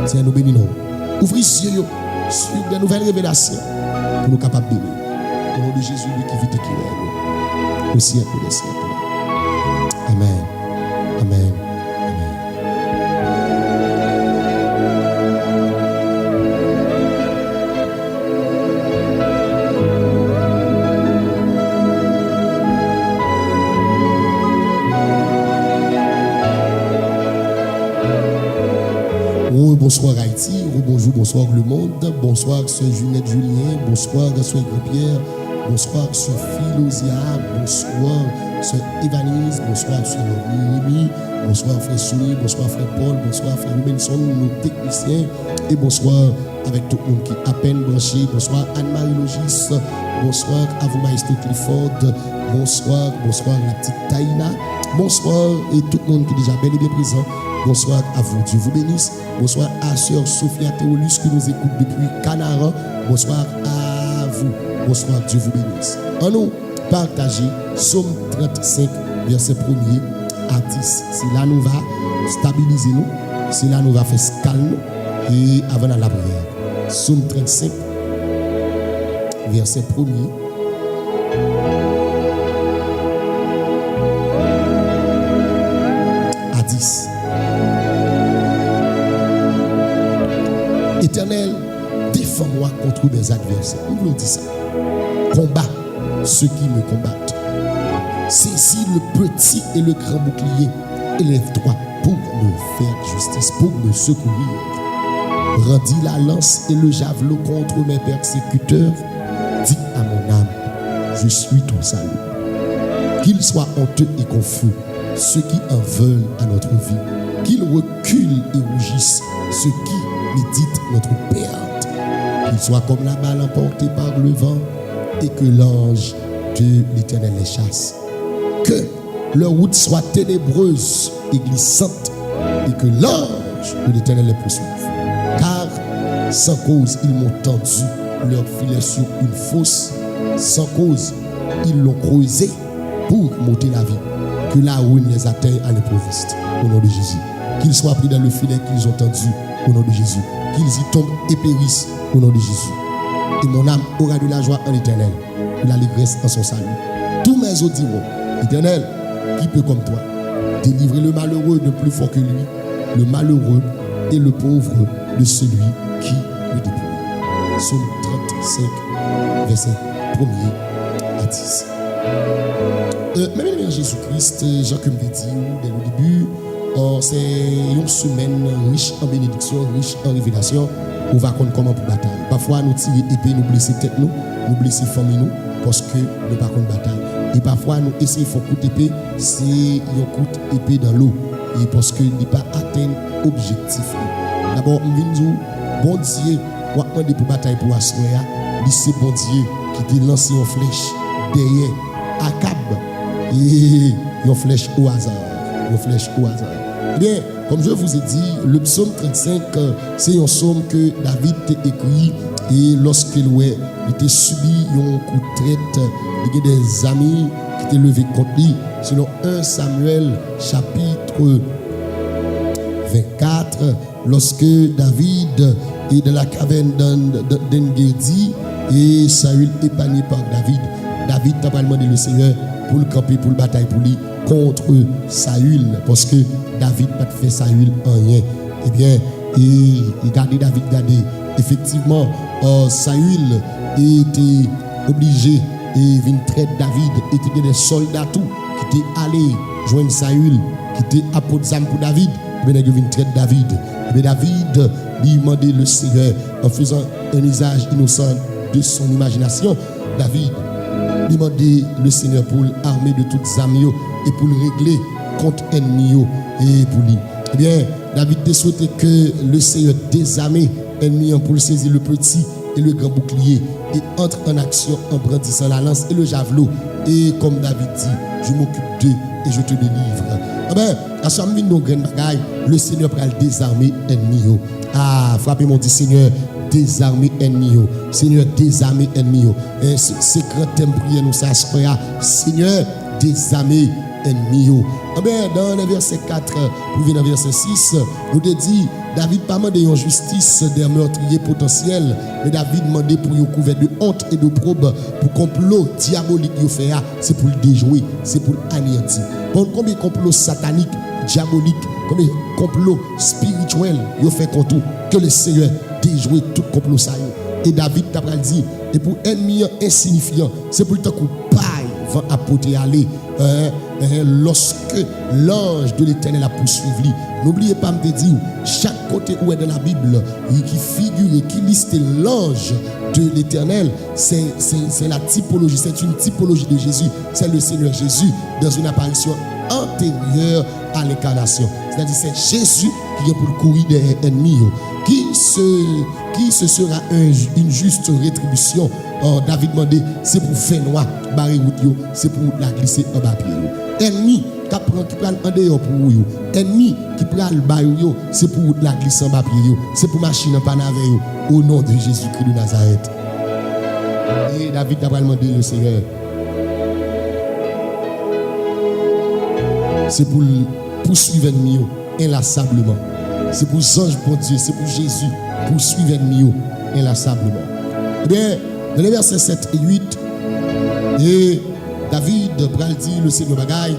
Seigneur, nous bénissons. Ouvrez les yeux sur de nouvelles révélations pour nous capables de bénir. Au nom de Jésus, lui qui vit et qui règne, au siècle des siècles. Amen. Amen. Bonsoir Haïti, bonjour, bonsoir le monde, bonsoir Sœur Junette Julien, bonsoir Sœur Pierre, bonsoir Sœur Philosia, bonsoir Sœur Évanise, bonsoir Sœur Rémi, bonsoir Frère Souli, bonsoir Frère Paul, bonsoir Frère Benson, nos techniciens, et bonsoir avec tout le monde qui est à peine branché, bonsoir Anne-Marie Logis, bonsoir à vous Maestro Clifford, bonsoir la petite Taïna, bonsoir et tout le monde qui est déjà bel et bien présent. Bonsoir à vous, Dieu vous bénisse. Bonsoir à Sœur Sophia Théolus qui nous écoute depuis Canara. Bonsoir à vous. Bonsoir, Dieu vous bénisse. En nous, partagez Psaume 35, verset 1er à 10. C'est là nous va stabiliser nous. C'est là nous va faire calme et avant la prière. Psaume 35, verset 1er. À 10. Éternel, défends-moi contre mes adversaires. On vous dit ça. Combat ceux qui me combattent. Saisis le petit et le grand bouclier élève-toi pour me faire justice, pour me secourir. Rendis la lance et le javelot contre mes persécuteurs. Dis à mon âme, je suis ton salut. Qu'ils soient honteux et confus, ceux qui en veulent à notre vie. Qu'ils reculent et rougissent, ceux qui méditent notre perte. Qu'ils soient comme la balle emportée par le vent et que l'ange de l'Éternel les chasse. Que leur route soit ténébreuse et glissante et que l'ange de l'Éternel les poursuive. Car sans cause ils m'ont tendu leur filet sur une fosse, sans cause ils l'ont creusé pour m'ôter la vie. Que la ruine les atteigne à l'improviste au nom de Jésus. Qu'ils soient pris dans le filet qu'ils ont tendu au nom de Jésus. Qu'ils y tombent et périssent au nom de Jésus. Et mon âme aura de la joie en l'Éternel, de l'allégresse en son salut. Tous mes os diront, Éternel, qui peut comme toi délivrer le malheureux de plus fort que lui, le malheureux et le pauvre de celui qui le dépouille. Psaume 35, verset 1er à 10. Même Jésus-Christ, Jean comme je dit dès le début, c'est une semaine riche en bénédiction, riche en révélation. On va connaître comment pour bataille. Parfois, nous tirons épée, nous blessons tête, nous blessons famille, nous, parce que nous pas contre bataille. Et parfois, nous essayons de faire coup d'épée, c'est un coup d'épée dans l'eau. Et parce que nous pas atteint l'objectif. D'abord, nous disons, bon Dieu, on va demander pour bataille pour Assoya. C'est bon Dieu qui t'a lancé une flèche derrière Akab. Et une flèche au hasard. Une flèche au hasard. Eh bien, comme je vous ai dit, le psaume 35, c'est un psaume que David a écrit. Et lorsqu'il était subi un coup de traite, il y a des amis qui étaient levés contre lui. Selon 1 Samuel, chapitre 24, lorsque David est dans la caverne d'Engedi et Saül est épargné par David. David a demandé le Seigneur pour le camper, pour le bataille pour lui contre Saül, parce que David n'a pas fait Saül en rien. Eh bien, regardez David, regardez. Effectivement, Saül était obligé et vint traiter David. Et il y a des soldats tout qui étaient allés joindre Saül, qui étaient apôtres pour David. Mais il vint traiter David. Mais David lui demandait le Seigneur en faisant un usage innocent de son imagination. David demandait le Seigneur pour l'armer de toutes les armes et pour le régler contre l'ennemi et pour lui. Eh bien, David a souhaité que le Seigneur désarme l'ennemi pour saisir le petit et le grand bouclier et entre en action en brandissant la lance et le javelot. Et comme David dit, je m'occupe d'eux et je te délivre. Eh bien, à ce moment nos grandes bagailles, le Seigneur va désarmer l'ennemi. Ah, frappez mon dit Seigneur, désarmer l'ennemi. Seigneur, désarmer l'ennemi. C'est grand thème prière nous ça Seigneur, désarmer l'ennemi. Eh bien, dans le verset 4, pour venir dans le verset 6, nous te dit, David pas demandé une justice des meurtriers potentiels, mais David demandé pour y couvert de honte et de probe pour complot diabolique yo fait, c'est pour le déjouer, c'est pour l'anéantir. Combien de complots sataniques, diaboliques, combien de complots spirituels yo fait contre tout, que le Seigneur déjouer tout complot ça. Et David t'a dit, et pour ennemi insignifiant, c'est pour le temps qu'on paille va apporter aller. Lorsque l'ange de l'Éternel a poursuivi, n'oubliez pas de dire, chaque côté où est dans la Bible, qui figure et qui liste l'ange de l'Éternel, c'est la typologie, c'est une typologie de Jésus, c'est le Seigneur Jésus dans une apparition antérieure à l'incarnation. C'est-à-dire c'est Jésus qui est pour le courir des ennemis. Qui ce sera une juste rétribution? David demandé, c'est pour faire noir, barrer route, c'est pour la glisser en bas pied. Ennemi qui prend en dehors pour vous, ennemi qui prend le barrer, c'est pour la glisser en bas pied, c'est pour machine en panave, au nom de Jésus-Christ de Nazareth. Et David a demandé le Seigneur, c'est pour poursuivre l'ennemi inlassablement. C'est pour ange pour Dieu, c'est pour Jésus, poursuivre l'ennemi inlassablement. Eh bien, dans les versets 7 et 8, et David dit le Seigneur bagaille.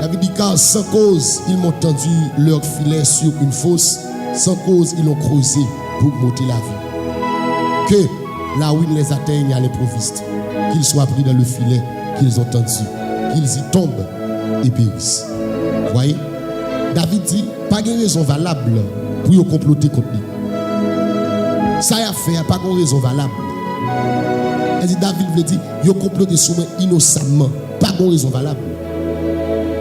David dit car sans cause ils m'ont tendu leur filet sur une fosse, sans cause ils l'ont creusé pour m'ôter la vie. Que la ruine les atteigne à l'improviste, qu'ils soient pris dans le filet qu'ils ont tendu, qu'ils y tombent et périssent. Voyez? David dit, pas de raison valable pour comploter contre lui. Ça a fait, pas de raison valable. Elle dit, David veut dire, il a comploté sur moi innocemment. Pas de raison valable.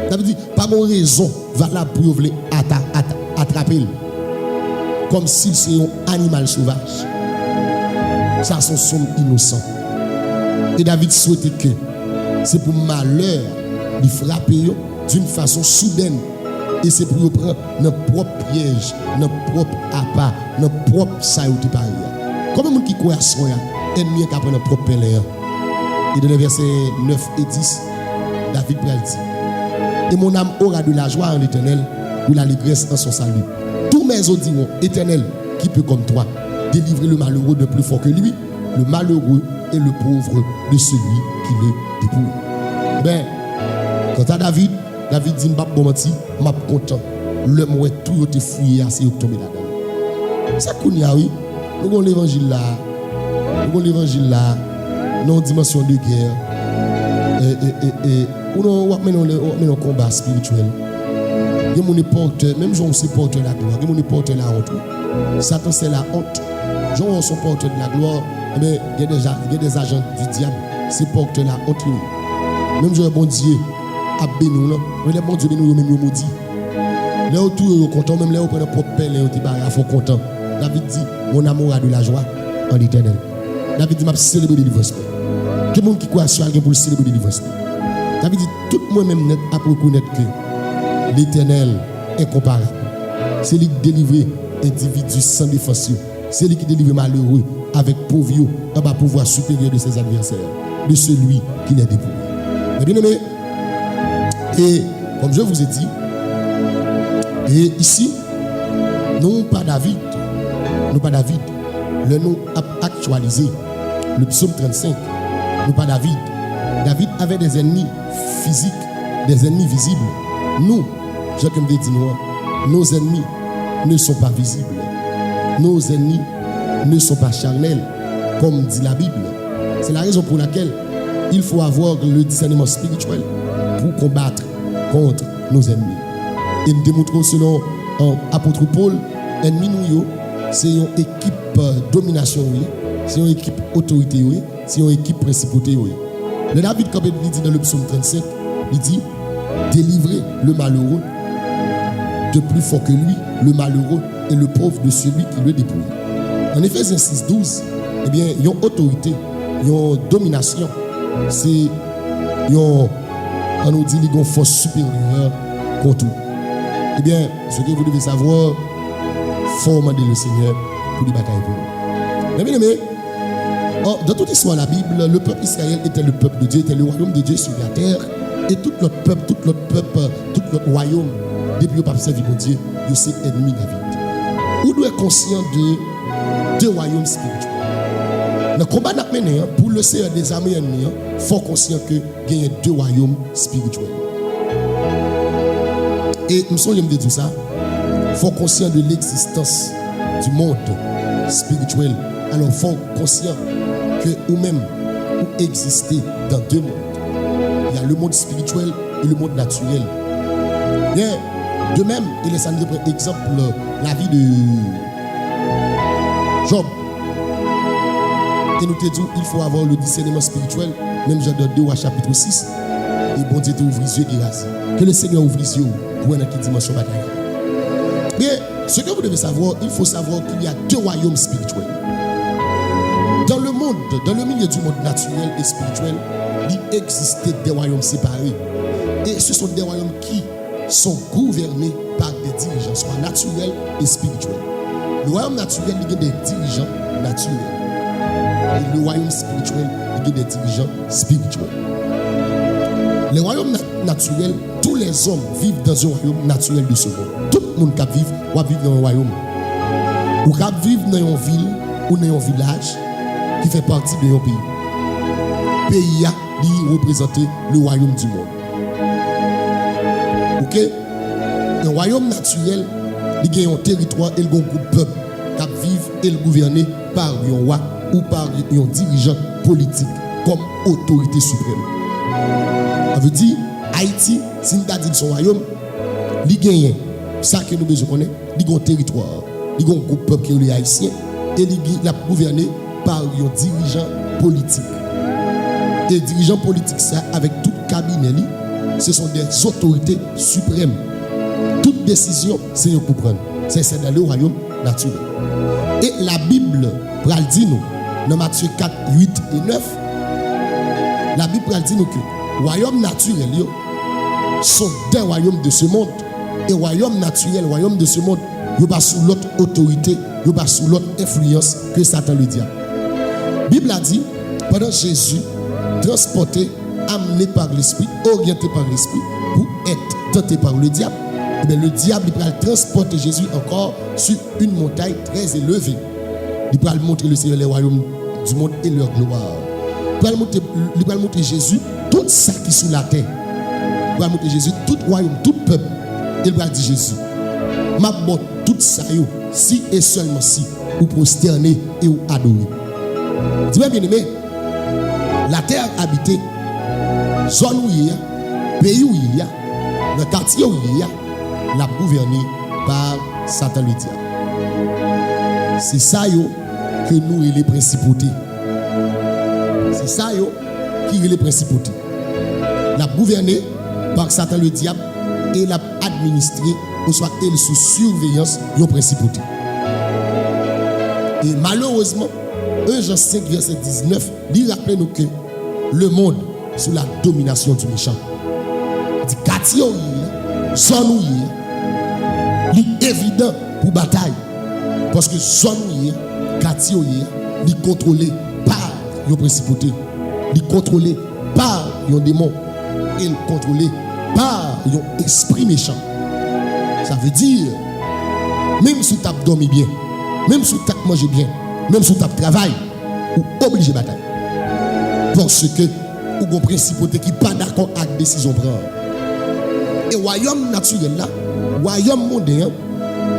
David dit, pas de raison valable pour vous attraper. Comme s'il c'est un animal sauvage. Ça, son somme innocent. Et David souhaitait que c'est pour malheur de frapper d'une façon soudaine. Et c'est pour prendre notre propre piège, notre propre appât, notre propre saillouti par là. Comme un qui croit à soi, ennemi qui apprend notre propre pèlerin. Et dans les versets 9 et 10, David dit, et mon âme aura de la joie en l'Éternel, de l'allégresse en son salut. Tous mes os diront, Éternel, qui peut comme toi délivrer le malheureux de plus fort que lui, le malheureux et le pauvre de celui qui le dépouille. Ben, quant à David dit, bon menti, m'a content. Le mot tout été fouillé, assez tombé là-dedans. Ça qu'on y a, oui. Nous avons l'évangile là. Nous avons l'évangile là. Dans une dimension de guerre. Nous avons un combat spirituel. Il y a mon porteur, même Jean c'est porteur de la gloire. Il y a mon porteur de la honte. Satan c'est la honte. Jean sont porteur de la gloire. Mais il y a des agents du diable. C'est porteur de la honte. Même Jean bon Dieu. À béni, mais les bons Dieu béni, même maudit. Les autour, ils sont contents, même les autres, ils propre pelle, ils sont contents. David dit, mon amour a de la joie en l'Éternel. David dit, m'a célébrer délivrance. Tout le monde qui croit sur quelqu'un pour célébrer délivrance. David dit, tout le monde même net à reconnaître que l'Éternel est comparable. C'est lui qui délivre individu sans défense. C'est lui qui délivre malheureux avec pauvre, en bas pouvoir supérieur de ses adversaires, de celui qui les dépouille. Mais bien aimé, et comme je vous ai dit, et ici, non pas David, le nom actualisé, le psaume 35, non pas David. David avait des ennemis physiques, des ennemis visibles. Nous, je comme dit nos ennemis ne sont pas visibles. Nos ennemis ne sont pas charnels, comme dit la Bible. C'est la raison pour laquelle il faut avoir le discernement spirituel pour combattre contre nos ennemis. Et nous démontrons selon l'apôtre Paul, ennemi nous, c'est une équipe domination, c'est une équipe autorité, c'est une équipe principauté. Le David, comme il dit dans le psaume 35, il dit, délivrer le malheureux de plus fort que lui, le malheureux et le pauvre de celui qui le dépouille. En Éphésiens 6:12, eh bien, il y a une autorité, il y a une domination, c'est on nous dit qu'il y a une force supérieure contre tout. Eh bien, ce que vous devez savoir, il faut demander le Seigneur pour les batailles pour nous. Mais bien aimé, dans toute l'histoire de la Bible, le peuple Israël était le peuple de Dieu, était le royaume de Dieu sur la terre. Et tout notre peuple, tout notre royaume, depuis le pape servi mon Dieu, il s'est ennemi David. Vous devez être conscient de deux royaumes spirituels. Le combat n'a mené pour le Seigneur des armées ennemies, il faut conscient qu'il y a deux royaumes spirituels. Et nous sommes de tout ça, il faut conscient de l'existence du monde spirituel. Alors il faut conscient que vous-même, vous existez dans deux mondes. Il y a le monde spirituel et le monde naturel. Bien, de même, il est samedi par exemple la vie de Job. Et nous te disons, il faut avoir le discernement spirituel, même Jean 2 au chapitre 6. Et bon Dieu te ouvre les yeux, que le Seigneur ouvre les yeux pour une dimension bataille. Bien, ce que vous devez savoir, il faut savoir qu'il y a deux royaumes spirituels. Dans le monde, dans le milieu du monde naturel et spirituel, il existait des royaumes séparés. Et ce sont des royaumes qui sont gouvernés par des dirigeants, soit naturels et spirituels. Le royaume naturel, il y a des dirigeants naturels. Et le royaume spirituel, il y a des dirigeants spirituels. Le royaume naturel, tous les hommes vivent dans un royaume naturel de ce monde. Tout le monde qui vit dans un royaume. Ou qui vivre dans une ville ou dans un village qui fait partie de un pays. Le pays a représenté le royaume du monde. Ok? Un royaume naturel, il y a un territoire et un groupe de peuple qui vivent et gouverné par un roi ou par un dirigeant politique comme autorité suprême. Ça veut dire, Haïti, si nous avons dit son royaume, il gagne. Ça que nous besoin connaître, il a un territoire, il a un groupe peuple qui est haïtien et il a gouverné par un dirigeant politique. Et dirigeants politiques, ça, avec tout cabinet, ce sont des autorités suprêmes. Toute décision, c'est eux pour prendre. C'est dans le royaume naturel. Et la Bible, pral dit nous, dans Matthieu 4, 8 et 9, la Bible pral dit nous que le royaume naturel sont des royaumes de ce monde. Et le royaume naturel, le royaume de ce monde, il n'est pas sous l'autre autorité, il n'est pas sous l'autre influence que Satan le diable. La Bible a dit, pendant Jésus, transporté, amené par l'esprit, orienté par l'esprit, pour être tenté par le diable, et bien le diable il va transporter Jésus encore sur une montagne très élevée. Il va montrer le Seigneur les royaumes du monde et leur gloire. Il va montrer Jésus tout ça qui est sous la terre. Il va montrer Jésus tout royaume, tout peuple. Il va dire Jésus, m'a bon tout ça si et seulement si vous prosternez et vous adorez. Dis-moi bien aimé, la terre habitée, zone où il y a, pays où il y a, le quartier où il y a, la gouvernée par Satan le diable. C'est ça que nous et les principautés. C'est ça qui est les principautés. La gouvernée par Satan le diable et la administrée, ou soit elle sous surveillance de principauté. Et malheureusement, 1 Jean 5, verset 19, il rappelle nous que le monde sous la domination du méchant. Du quartier où il y a, zone où il y a, il est évident pour bataille. Parce que zone où il y a, quartier où il est contrôlé par les principautés, il est contrôlé par les démons, il est contrôlé par les esprits méchants. Ça veut dire, même si tu as dormi bien, même si tu as mangé bien, même si tu as travaillé, ou obligé de bataille. Parce que ou une principauté qui n'est pas d'accord avec la décision prendre. Et le royaume naturel là, le royaume mondain,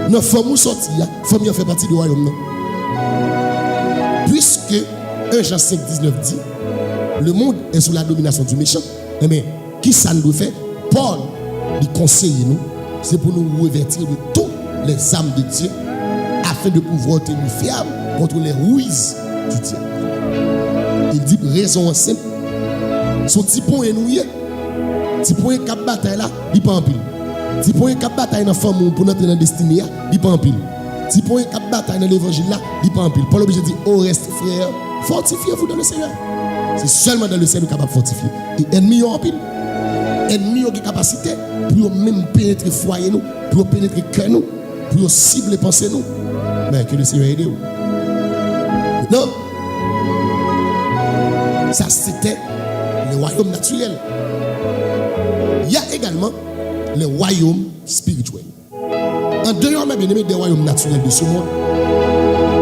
nous faisons sortir, nous faisons faire partie du royaume. Puisque 1 Jean 5, 19 dit, le monde est sous la domination du méchant, mais qui ça nous fait? Paul, il conseille nous, c'est pour nous revêtir de toutes les âmes de Dieu, afin de pouvoir tenir ferme contre les ruses du diable. Il dit raison simple. Son petit point est noué. Petit point cap bataille là, il pas en pile. Petit point cap bataille dans femme pour notre destinée, il pas en pile. Petit point cap bataille dans l'évangile là, il pas en pile. Paul obligé dit au reste frère, fortifiez-vous dans le Seigneur. C'est seulement dans le Seigneur capable de fortifier. Et ennemi en pile. Ennemi ont des capacités pour même pénétrer foyer nous, pour pénétrer cœur nous, pour cibler pensée nous. Mais que le Seigneur aide nous. Non. Ça c'était le royaume naturel. Il y a également le royaume spirituel. En dehors même des royaumes naturels de ce monde,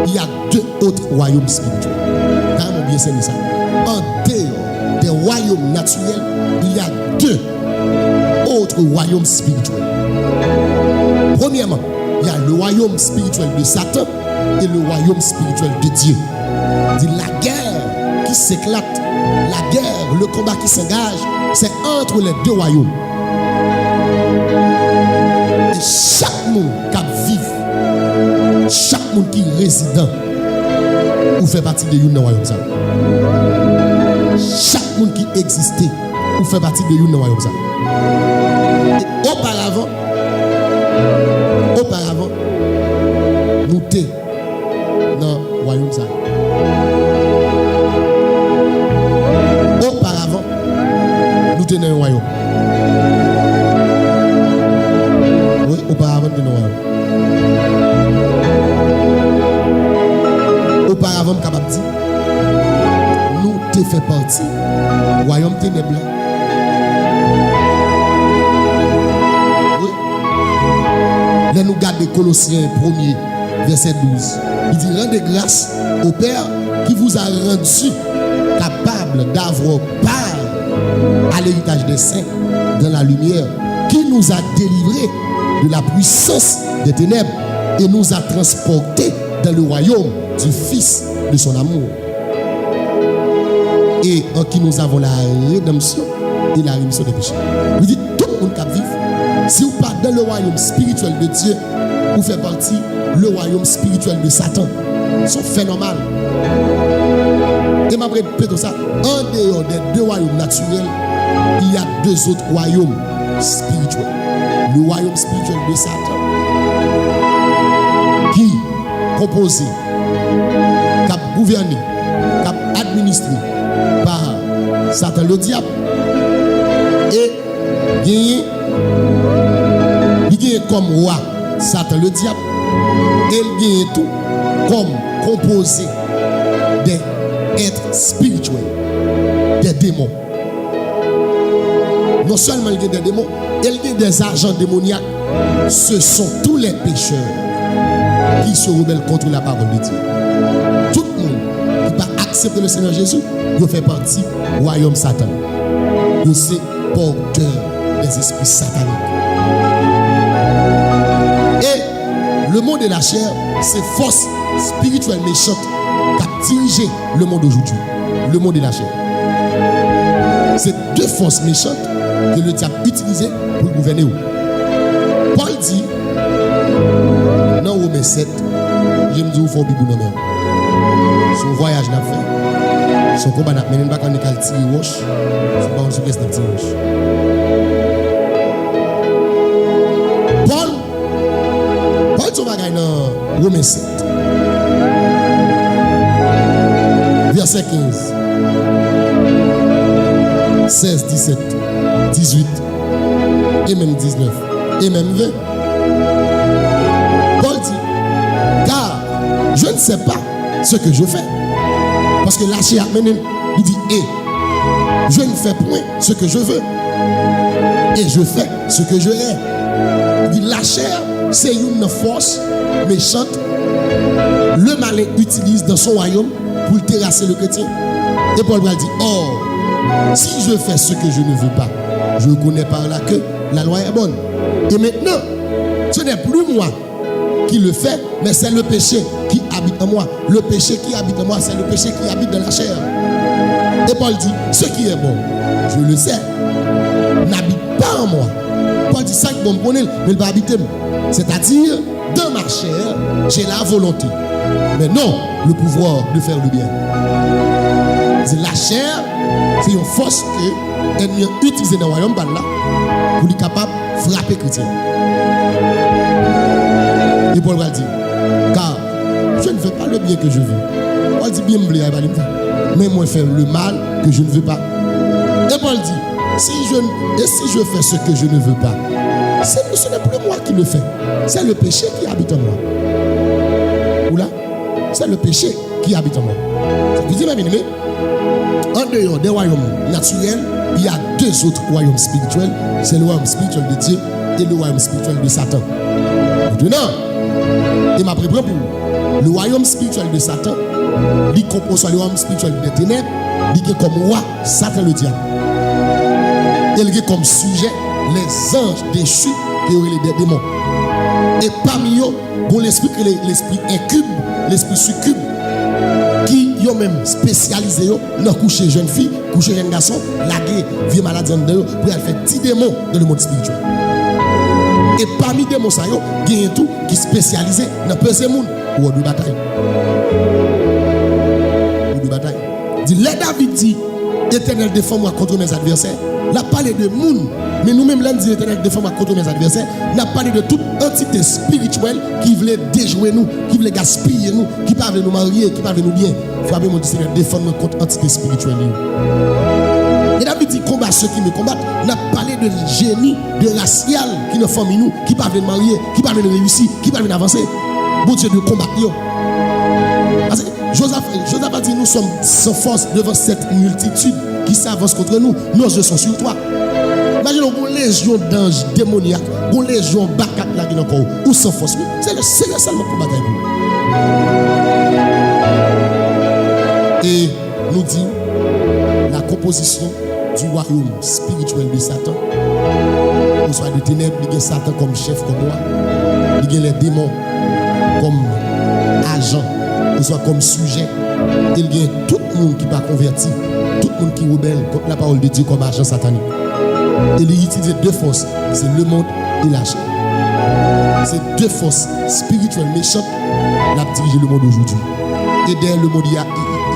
il y a deux autres royaumes spirituels. Carrément bien c'est ça. En dehors des royaumes naturels, il y a deux autres royaumes spirituels. Premièrement, il y a le royaume spirituel de Satan et le royaume spirituel de Dieu. La guerre qui s'éclate, la guerre, le combat qui s'engage, c'est entre les deux royaumes. Et chaque monde qui vit, chaque monde qui est résident, ou fait partie de l'une royaume. Chaque monde qui existait, ou fait partie de l'une royaume. Et auparavant, nous étions dans le royaume. Auparavant, nous étions dans un royaume. Oui, auparavant, nous étions dans un royaume. Auparavant, capable de dire, nous t'ai fait partie du royaume ténèbres. Oui. Là, nous gardons Colossiens 1er, verset 12. Il dit, rendez grâce au Père qui vous a rendu capable d'avoir part à l'héritage des saints dans la lumière, qui nous a délivrés de la puissance des ténèbres et nous a transportés dans le royaume du Fils de son amour, et en qui nous avons la rédemption et la rémission des péchés. Il dit tout le monde qui vit Si vous pas dans le royaume spirituel de Dieu, vous faites partie le royaume spirituel de Satan. C'est phénoménal. Et ma répète ça, en dehors des deux royaumes naturels, il y a deux autres royaumes spirituels. Le royaume spirituel de Satan, qui composé, cap gouverné, cap administré par Satan le diable, et il gagne comme roi Satan le diable, et il gagne tout comme composé des êtres spirituels, des démons. Non seulement il y a des démons, il y a des agents démoniaques. Ce sont tous les pécheurs qui se rebellent contre la parole de Dieu. Tout le monde qui va accepter le Seigneur Jésus, il fait partie du royaume Satan. Il c'est porteur des esprits sataniques. Et le monde de la chair, c'est force spirituelle méchante qui a dirigé le monde aujourd'hui. Le monde de la chair. C'est deux forces méchantes que le diable utilisait pour gouverner. Paul dit, dans Romains 7, je me dis, il faut Bibou non. Son voyage n'a fait. Son combat n'a mené pas quand il a tiré roche. C'est pas un sujet de tiré roche. Paul dit, dans Romains 7, verset 15. 16, 17, 18 et même 19 et même 20. Paul dit, car je ne sais pas ce que je fais. Parce que la chair, il dit, je ne fais point ce que je veux. Et je fais ce que je hais. Il dit, la chair, c'est une force méchante. Le malin utilise dans son royaume pour terrasser le chrétien. Et Paul dit, or, si je fais ce que je ne veux pas, je connais par là que la loi est bonne. Et maintenant, ce n'est plus moi qui le fais, mais c'est le péché qui habite en moi. Le péché qui habite en moi, c'est le péché qui habite dans la chair. Et Paul dit, ce qui est bon, je le sais, n'habite pas en moi. Paul dit, ça qui est bon, mais il va habiter. C'est-à-dire, dans ma chair, j'ai la volonté, mais non le pouvoir de faire le bien. C'est la chair, c'est une force que l'ennemi utilise dans le royaume là pour être capable de frapper les chrétiens. Et Paul va dire, car je ne fais pas le bien que je veux. Paul dit, bien me plaît, mais moi je fais le mal que je ne veux pas. Et Paul dit, si je fais ce que je ne veux pas, ce n'est plus moi qui le fais. C'est le péché qui habite en moi. Oula, c'est le péché qui habite en moi. Vous dites, bien aimé, en dehors des royaumes naturels, il y a deux autres royaumes spirituels. C'est le royaume spirituel de Dieu et le royaume spirituel de Satan. Maintenant, il m'a préparé pour le royaume spirituel de Satan. Il compose le royaume spirituel des ténèbres. Il est comme roi Satan le diable. Il est comme sujet les anges déchus qui auraient les démons. Et parmi eux, bon l'esprit incube, l'esprit succube, qui ont même spécialisé dans coucher jeune fille, coucher jeune garçon, laguer vieux malade pour faire 10 démons dans le monde spirituel. Et parmi les démons, il y a tout qui est spécialisé dans peser monde ou de bataille. Ou de bataille. Dit, les David dit, Éternel défends-moi contre mes adversaires. N'a parlé de monde, mais nous-mêmes, là, nous disons Éternel défends-moi contre mes adversaires. N'a parlé de toute entité spirituelle qui voulait déjouer nous, qui voulait gaspiller nous, qui ne veut nous marier, qui ne veut nous bien. Frappez mon Seigneur, défends-moi contre entité spirituelle. Et David dit, combat ceux qui me combattent. N'a parlé de génie, de racial qui nous forment nous, qui ne veut nous marier, qui ne veut nous réussir, qui ne veut nous avancer. Bon Dieu de combattre. Parce que Josaph a dit, nous sommes sans force devant cette multitude qui s'avance contre nous. Nos yeux sont sur toi. Imaginez une légion d'anges démoniaques, une légion bacat là qui est encore ou sans force. C'est le Seigneur seulement pour batailler. Et nous dit la composition du royaume spirituel de Satan. On soit de ténèbres, il y a Satan comme chef comme roi. Il y a les démons comme agents, on soit comme sujet. Il y a tout le monde qui n'est pas converti, tout le monde qui rebelle contre la parole de Dieu comme agent satanique. Et il utilise deux forces, c'est le monde et la chair. C'est deux forces spirituelles méchantes qui ont dirigé le monde aujourd'hui. Et derrière le monde,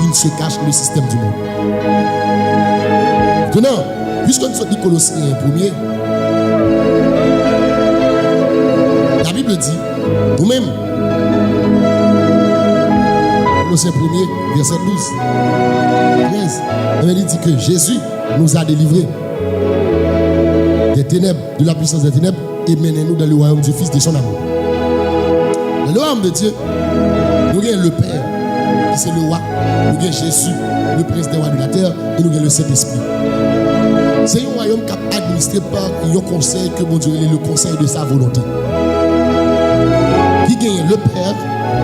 il se cache le système du monde. Maintenant, puisqu'on se dit Colossiens 1er, la Bible dit, vous-même, Colossiens 1er, verset 12, 13, il dit que Jésus nous a délivrés des ténèbres, de la puissance des ténèbres, et menez-nous dans le royaume du Fils de son amour. Dans le royaume de Dieu, nous avons le Père, qui c'est le roi, nous avons Jésus, le prince des rois de la terre, et nous avons le Saint-Esprit. C'est un royaume qui est administré par un conseil que bon Dieu est le conseil de sa volonté. Qui gagne le Père,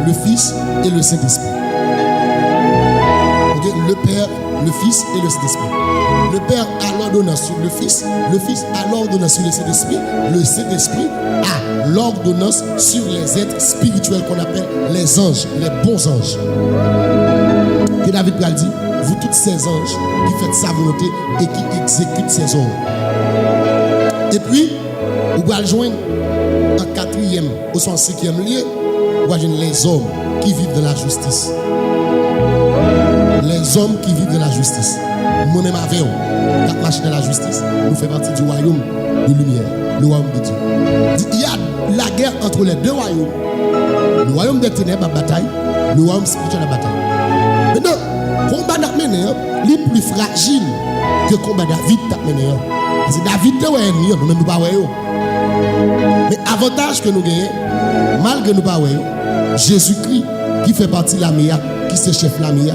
le Fils et le Saint-Esprit. Le Père, le Fils et le Saint-Esprit. Le Père a l'ordonnance sur le Fils a l'ordonnance sur le Saint-Esprit a l'ordonnance sur les êtres spirituels qu'on appelle les anges, les bons anges. Que David a dit, vous tous ces anges qui faites sa volonté et qui exécutent ses ordres. Et puis, vous pouvez joindre en quatrième, au sens cinquième lieu, vous pouvez joindre les hommes qui vivent de la justice. Les hommes qui vivent de la justice. Moi-même avec eux, qui marche dans la justice, nous faisons partie du royaume de lumière, le royaume de Dieu. Il y a la guerre entre les deux royaumes. Le royaume des ténèbres à bataille, le royaume spirituel à bataille. Maintenant, le combat d'Amené est plus fragile que le combat David d'Amené. Parce que David est ennemi, nous ne pas voyons. Mais avantage que nous gagnons, malgré nous pas voyons, Jésus-Christ qui fait partie de l'armée, qui c'est chef de l'armée.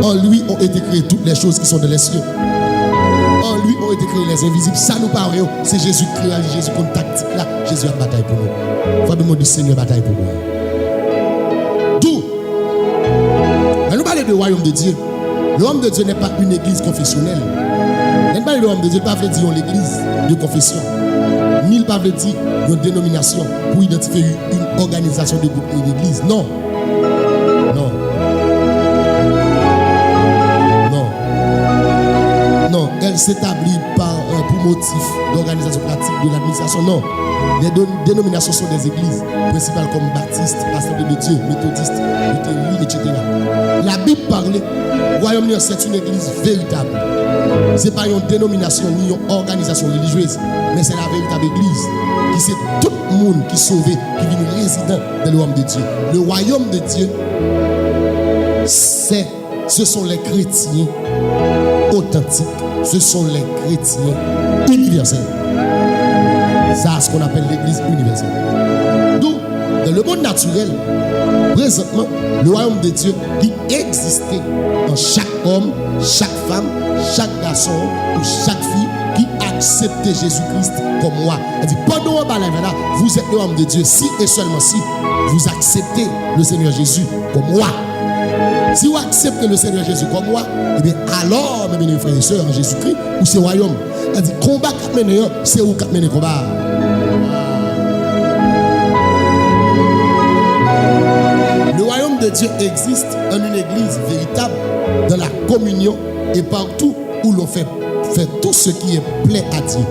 En lui ont été créées toutes les choses qui sont dans les cieux. En lui ont été créés les invisibles. Ça nous parle. C'est Jésus qui a Jésus qu'on tactique là. Jésus a bataille pour nous. Faut demander du Seigneur bataille pour nous. D'où? Mais nous parlons du royaume de Dieu. Le royaume de Dieu n'est pas une église confessionnelle. Nous parlons du royaume de Dieu, il ne veut pas dire l'église de confession. Ni il ne veut pas dire une dénomination pour identifier une organisation de groupe de l'église. Non. Non. Non, elle s'établit pour motif d'organisation pratique de l'administration. Non, les dénominations sont des églises principales comme Baptiste, Assemblée de Dieu, Méthodiste, Luthérien, etc. La Bible parle, royaume c'est une église véritable. Ce n'est pas une dénomination ni une organisation religieuse, mais c'est la véritable église qui c'est tout le monde qui est sauvé, qui vient résident dans le royaume de Dieu. Le royaume de Dieu, ce sont les chrétiens authentiques, ce sont les chrétiens universels. Ça, c'est ce qu'on appelle l'église universelle. Donc, dans le monde naturel, présentement, le royaume de Dieu qui existait en chaque homme, chaque femme, chaque garçon ou chaque fille qui acceptait Jésus-Christ comme moi. Elle dit, pendant vous êtes le royaume de Dieu si et seulement si vous acceptez le Seigneur Jésus comme moi. Si vous acceptez le Seigneur Jésus comme moi, eh bien alors, mes bien frères et sœurs, en Jésus-Christ, ou c'est royaume. Elle dit, combat qui mène, c'est où qui mène combat. Le royaume de Dieu existe en une église véritable, dans la communion et partout où l'on fait tout ce qui est plaît à Dieu.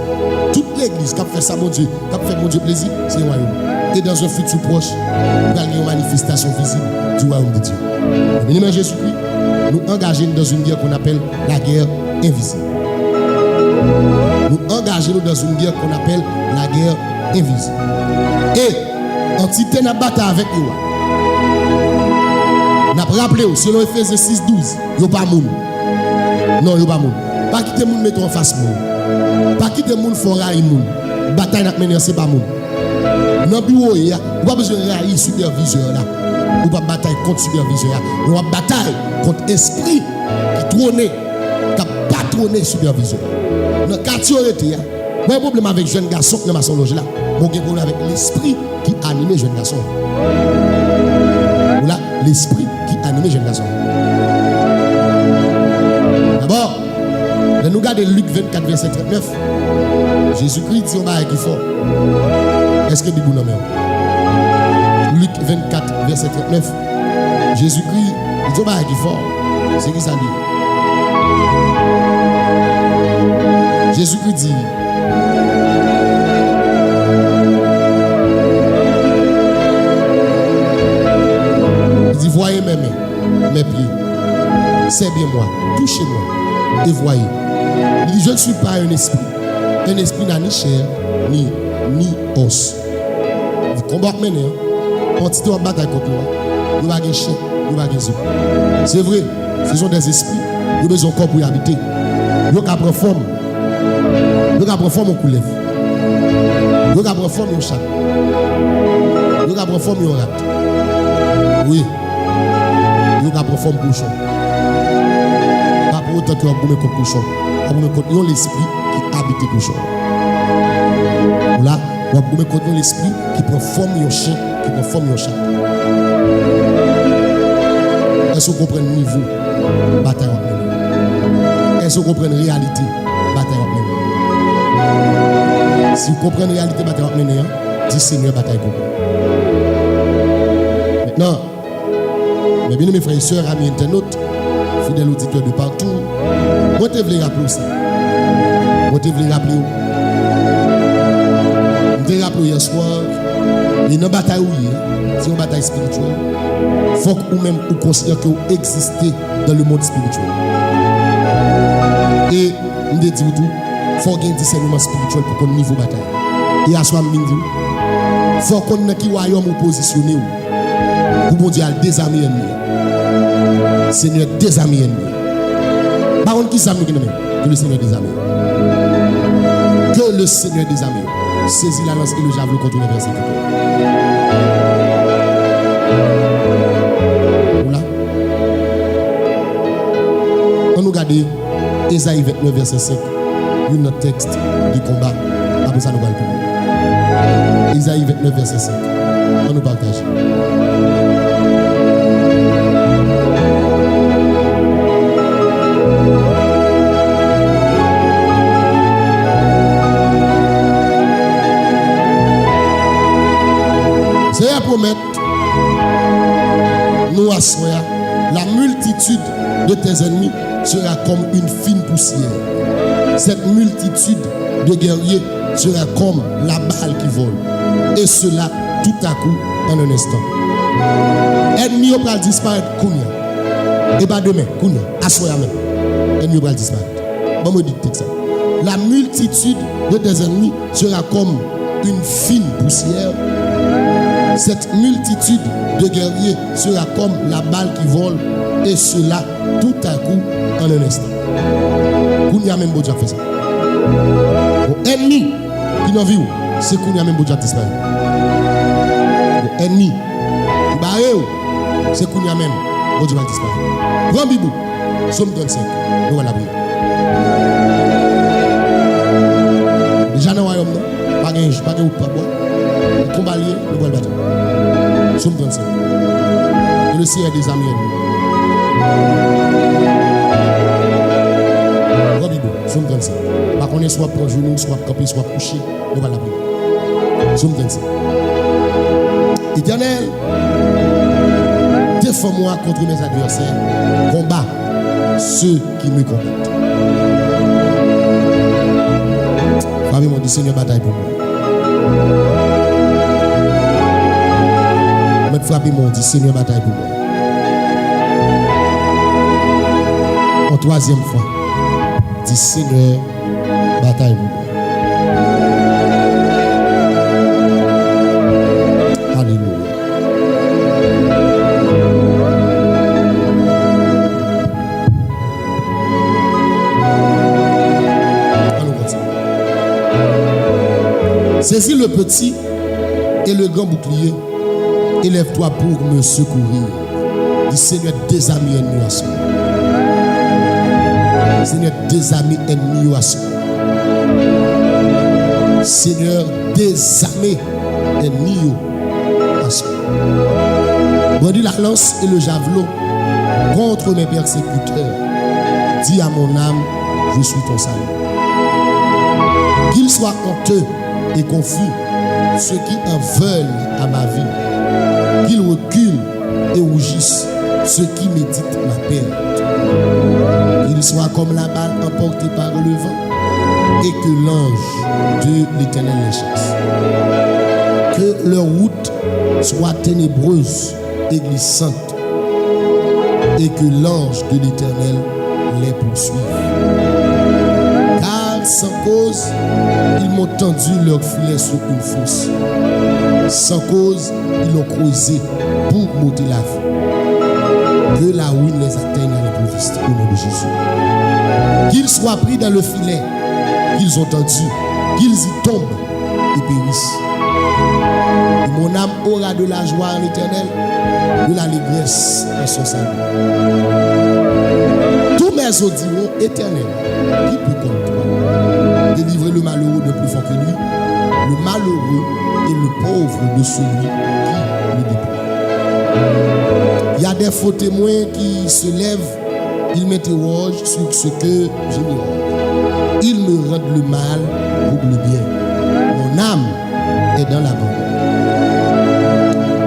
Toute l'église qui a fait ça, mon Dieu, qui a fait mon Dieu plaisir, c'est le royaume. Et dans un futur proche, il y a une manifestation visible du royaume de Dieu. Bien-aimés Jésus-Christ, nous engageons dans une guerre qu'on appelle la guerre invisible. Nous engageons dans une guerre qu'on appelle la guerre invisible. Et, entité n'a pas bataille avec nous. N'a pas rappelé, selon Ephésiens 6, 12, il n'y a pas de monde. Non, il n'y a pas de monde. Pas quitter le monde, mettons en face monde. Pas quitter le monde, il faut railler le monde. Bataille n'a mené, c'est pas monde. Dans le bureau, il n'y a pas besoin de railler superviseur là. Ou pas bataille contre superviseur. Nous avons bataille contre l'esprit qui trône, qui a patronné superviseur. Dans le quartier, il y a un problème avec les jeunes garçons dans ma loge là. Mon problème avec l'esprit qui anime les jeunes garçons. Voilà, l'esprit qui anime les jeunes garçons. D'abord, nous regardons Luc 24, verset 39. Jésus-Christ dit on va qui fort. Est-ce que Bible non même? Luc 24, verset 39. Jésus-Christ dit on va qui fort. C'est qui ça dit? c'est bien moi, touchez-moi et voyez. Il dit, je ne suis pas un esprit. Un esprit n'a ni chair, ni os. Vous combattez maintenant. Quand tu es en bataille contre moi, il va y avoir un chien, il va y avoir des os. C'est vrai, ce sont des esprits. Ils ont besoin de corps pour y habiter. Ils ont qu'à prendre forme. Ils ont qu'à prendre forme au coulev. Ils ont qu'à prendre forme au chat. Ils ont qu'à prendre forme au rat. Oui. Ils ont qu'à prendre forme au cochon. Pas pour autant que vous avez contre cochon. Vous avez l'esprit qui habite le cochon. Là, vous avez contre l'esprit qui prend forme au chien, qui prend forme au chat. Est-ce que vous comprenez le niveau bataille? Est-ce que vous comprenez la réalité bataille? Si vous comprenez la réalité bataille, dis Seigneur bataille pour vous. Maintenant, mes bien-aimés frères et sœurs, amis internautes, fidèles auditeurs de partout, moi je voulais rappeler aussi. Moi je voulais rappeler. Je voulais rappeler hier soir, il y a une bataille où c'est une bataille spirituelle. Il faut que vous-même vous considérez que vous existez dans le monde spirituel. Et je dis tout, il faut qu'il y ait un discernement spirituel pour qu'on niveau bataille. Et à ce moment, il faut qu'on ait un royaume positionné pour bon Dieu désarmer l'ennemi. Seigneur, désarmer l'ennemi. Par contre, qui s'amène que le Seigneur désarme. Que le Seigneur désarme. Saisis la lance et le javelot contre les persécuteurs. Voilà. On nous regarde Ésaïe 29, verset 5. Il y a notre texte du combat. Après ça, nous allons plus. Ésaïe 29, verset 5. On nous partage. C'est à promettre, nous assoyons, la multitude de tes ennemis sera comme une fine poussière. Cette multitude de guerriers sera comme la balle qui vole. Et cela tout à coup en un instant. Ennemi va disparaître, Kounia. Et pas demain, Kounia, assoyons même. Ennemi va disparaître. Bon, me dites ça. La multitude de tes ennemis sera comme une fine poussière. Cette multitude de guerriers sera comme la balle qui vole, et cela tout à coup en un instant. Kounia même Bodja fait ça. Ennemi qui n'en vit où, c'est Kounia même Bodja disparaît. Ennemi qui barre où, c'est Kounia même Bodja disparaît. Grand Bibou, Somme 35, nous allons la prière. Déjà dans le royaume, pas de pas boire. Le combat lié, nous allons le battre. Somme 35. Et le ciel des amis. Robibo, Somme 35. Par contre, soit pour genou, soit camper, soit couché, nous allons la prière. Somme 35. Éternel, défends-moi contre mes adversaires, combat ceux qui me combattent. Famille, mon dit Seigneur, bataille pour moi. Mettre frapper mon dit Seigneur, bataille pour moi. En troisième fois, dit Seigneur, bataille pour moi. Alléluia. Saisis le petit et le grand bouclier, élève-toi pour me secourir. Dis Seigneur, désarme ennemi à soi. Seigneur, désarme ennemi à soi. Seigneur, désarme ennemi à soi. Brandis la lance et le javelot contre mes persécuteurs. Dis à mon âme, je suis ton salut. Qu'il soit honteux et confus ceux qui en veulent à ma vie, qu'ils reculent et rougissent ceux qui méditent ma perte, qu'ils soient comme la balle emportée par le vent et que l'ange de l'Éternel les chasse, que leur route soit ténébreuse et glissante, et que l'ange de l'Éternel les poursuive. Car sans cause, ils m'ont tendu leur filet sur une fosse. Sans cause, ils l'ont creusé pour m'ôter la vie. Que la ruine les atteigne à l'improviste au nom de Jésus. Qu'ils soient pris dans le filet qu'ils ont tendu, qu'ils y tombent et périssent. Et mon âme aura de la joie en l'Éternel, de l'allégresse en son salut. Tous mes os diront, Éternel, qui peut comme toi délivrer le malheureux de plus fort que lui, le malheureux et le pauvre de celui qui le déploie. Il y a des faux témoins qui se lèvent, ils m'interrogent sur ce que j'ignore. Ils me rendent le mal pour le bien. Mon âme est dans l'abandon.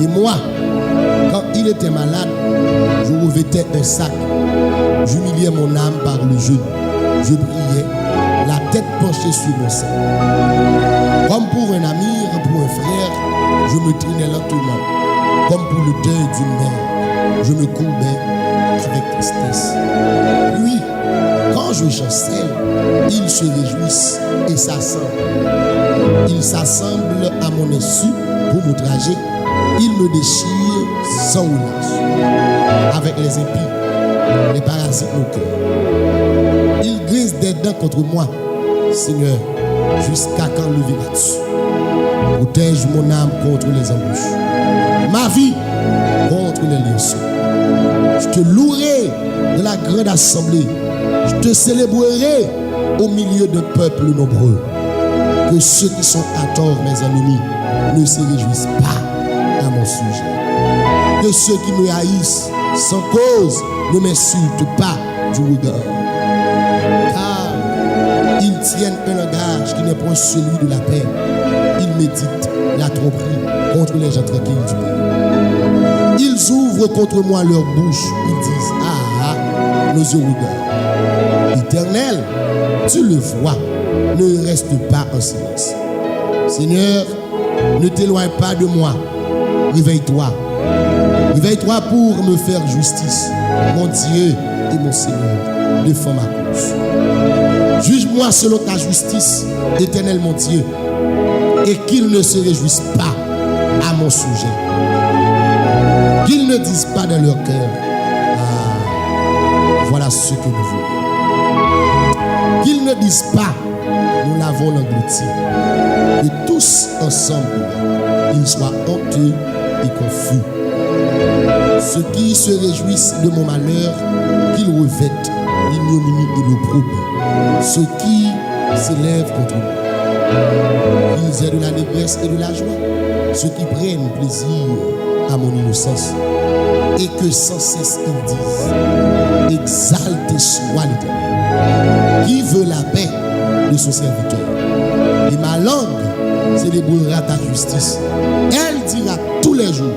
Et moi, quand il était malade, je revêtais un sac. J'humiliais mon âme par le jeûne. Je priais, la tête penchée sur mon sein. Comme pour un ami, pour un frère, je me traînais lentement. Comme pour le deuil d'une mère, je me courbais avec tristesse. Puis, quand je chancelle, ils se réjouissent et s'assemblent. Ils s'assemblent à mon insu pour m'outrager. Ils me déchirent sans relâche. Avec les impies, les parasites au cœur. Ils grisent des dents contre moi. Seigneur, jusqu'à quand lever-tu? Protège mon âme contre les embûches. Ma vie contre les lionceaux. Je te louerai de la grande assemblée. Je te célébrerai au milieu d'un peuple nombreux. Que ceux qui sont à tort, mes ennemis, ne se réjouissent pas à mon sujet. Que ceux qui me haïssent sans cause ne m'insultent pas du regard. Car ils tiennent un langage qui n'est point celui de la paix. Ils méditent la tromperie contre les gens tranquilles du pays. Ils ouvrent contre moi leur bouche. Ils disent, ah, nos yeux regardent. Éternel, tu le vois, ne reste pas en silence. Seigneur, ne t'éloigne pas de moi. Réveille-toi. Réveille-toi pour me faire justice. Mon Dieu et mon Seigneur, défends ma cause. Juge-moi selon ta justice, Éternel mon Dieu, et qu'ils ne se réjouissent pas à mon sujet. Qu'ils ne disent pas dans leur cœur, ah, voilà ce que nous voulons. Qu'ils ne disent pas, nous l'avons englouti. Que tous ensemble, ils soient honteux et confus. Ceux qui se réjouissent de mon malheur, qu'ils revêtent l'ignominie et l'opprobre. Ceux qui s'élèvent contre moi, qu'ils aient de l'allégresse et de la joie. Ceux qui prennent plaisir à mon innocence et que sans cesse ils disent, exalté soit l'Éternel, qui veut la paix de son serviteur. Et ma langue célébrera ta justice. Elle dira tous les jours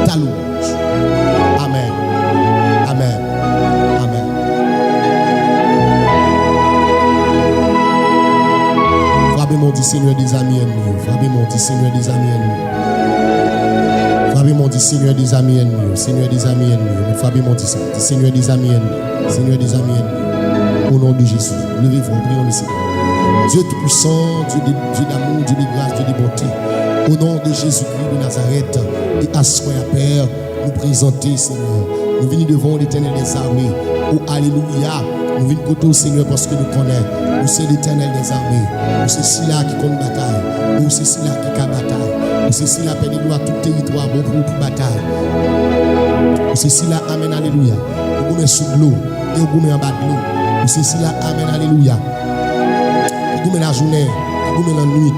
ta louange. Amen. Amen. Amen. Frappez mon dit Seigneur des amis ennemis. Frappez mon dit Seigneur des amis ennemis. Frappez mon dit Seigneur des amis ennemis. Seigneur des amis ennemis. Frappez mon dit ça. Seigneur des amis ennemis. Seigneur des amis ennemis. Au nom de Jésus. Levez-vous, prions le Seigneur. Dieu tout-puissant, Dieu d'amour, Dieu de grâce, Dieu de bonté. Au nom de Jésus-Christ de Nazareth, et à soi, Père, nous présenter, Seigneur. Nous venons devant l'Éternel des armées. Oh, alléluia. Nous venons côté au Seigneur parce que nous connaissons. Nous c'est l'Éternel des armées. Nous c'est celui-là qui compte bataille. Nous c'est celui-là qui a bataille. Nous c'est celui-là qui a à tout territoire bon pour bataille. Nous c'est celui-là, amen, alléluia. Nous gommons sous l'eau et nous gommons en bas de l'eau. Nous c'est celui-là, amen, alléluia. Nous gommons la journée, nous gommons la nuit.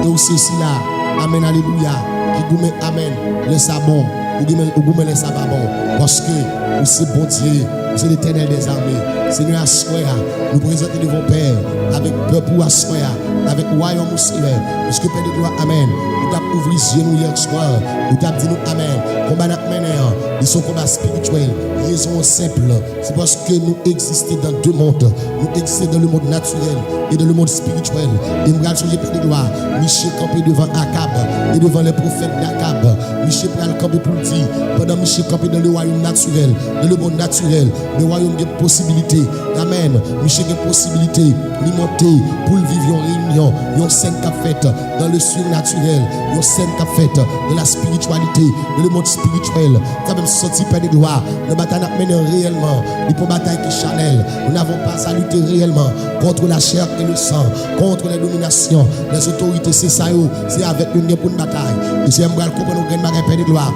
Et nous c'est celui-là, amen, alléluia. Qui gommons, amen, le sabon. Nous gommons les sababons. Parce que nous c'est bon Dieu. c'est l'Éternel des armées. Seigneur, assoya, nous présentons devant Père, avec peur pour assoya, avec royaume au Seigneur, puisque Père de gloire, Amen. Nous t'avons ouvert les yeux hier soir, nous t'avons dit nous, Amen. Combat n'a mené, ils sont combat spirituel, raison simple, c'est parce que nous existons dans deux mondes, nous existons dans le monde naturel et dans le monde spirituel. Et nous regardons sur Père de gloire, Michel campé devant Akab et devant les prophètes d'Akab. Michel prend le campé pour le dire, pendant Michel campé dans le royaume naturel, dans le monde naturel, le royaume a une possibilité, Amen. Michel a une possibilité de monter pour vivre une réunion, une scène qu'a faite dans le surnaturel, une scène qu'a faite de la spiritualité, dans le monde spirituel. Quand même sorti Père de gloire, le bataille n'a mené réellement, il faut bataille qui chanel. Nous n'avons pas à lutter réellement contre la chair et le sang, contre les dominations, les autorités, c'est ça, c'est avec nous pour une bataille. Et c'est un bras comprendre nous gagnons Père de gloire.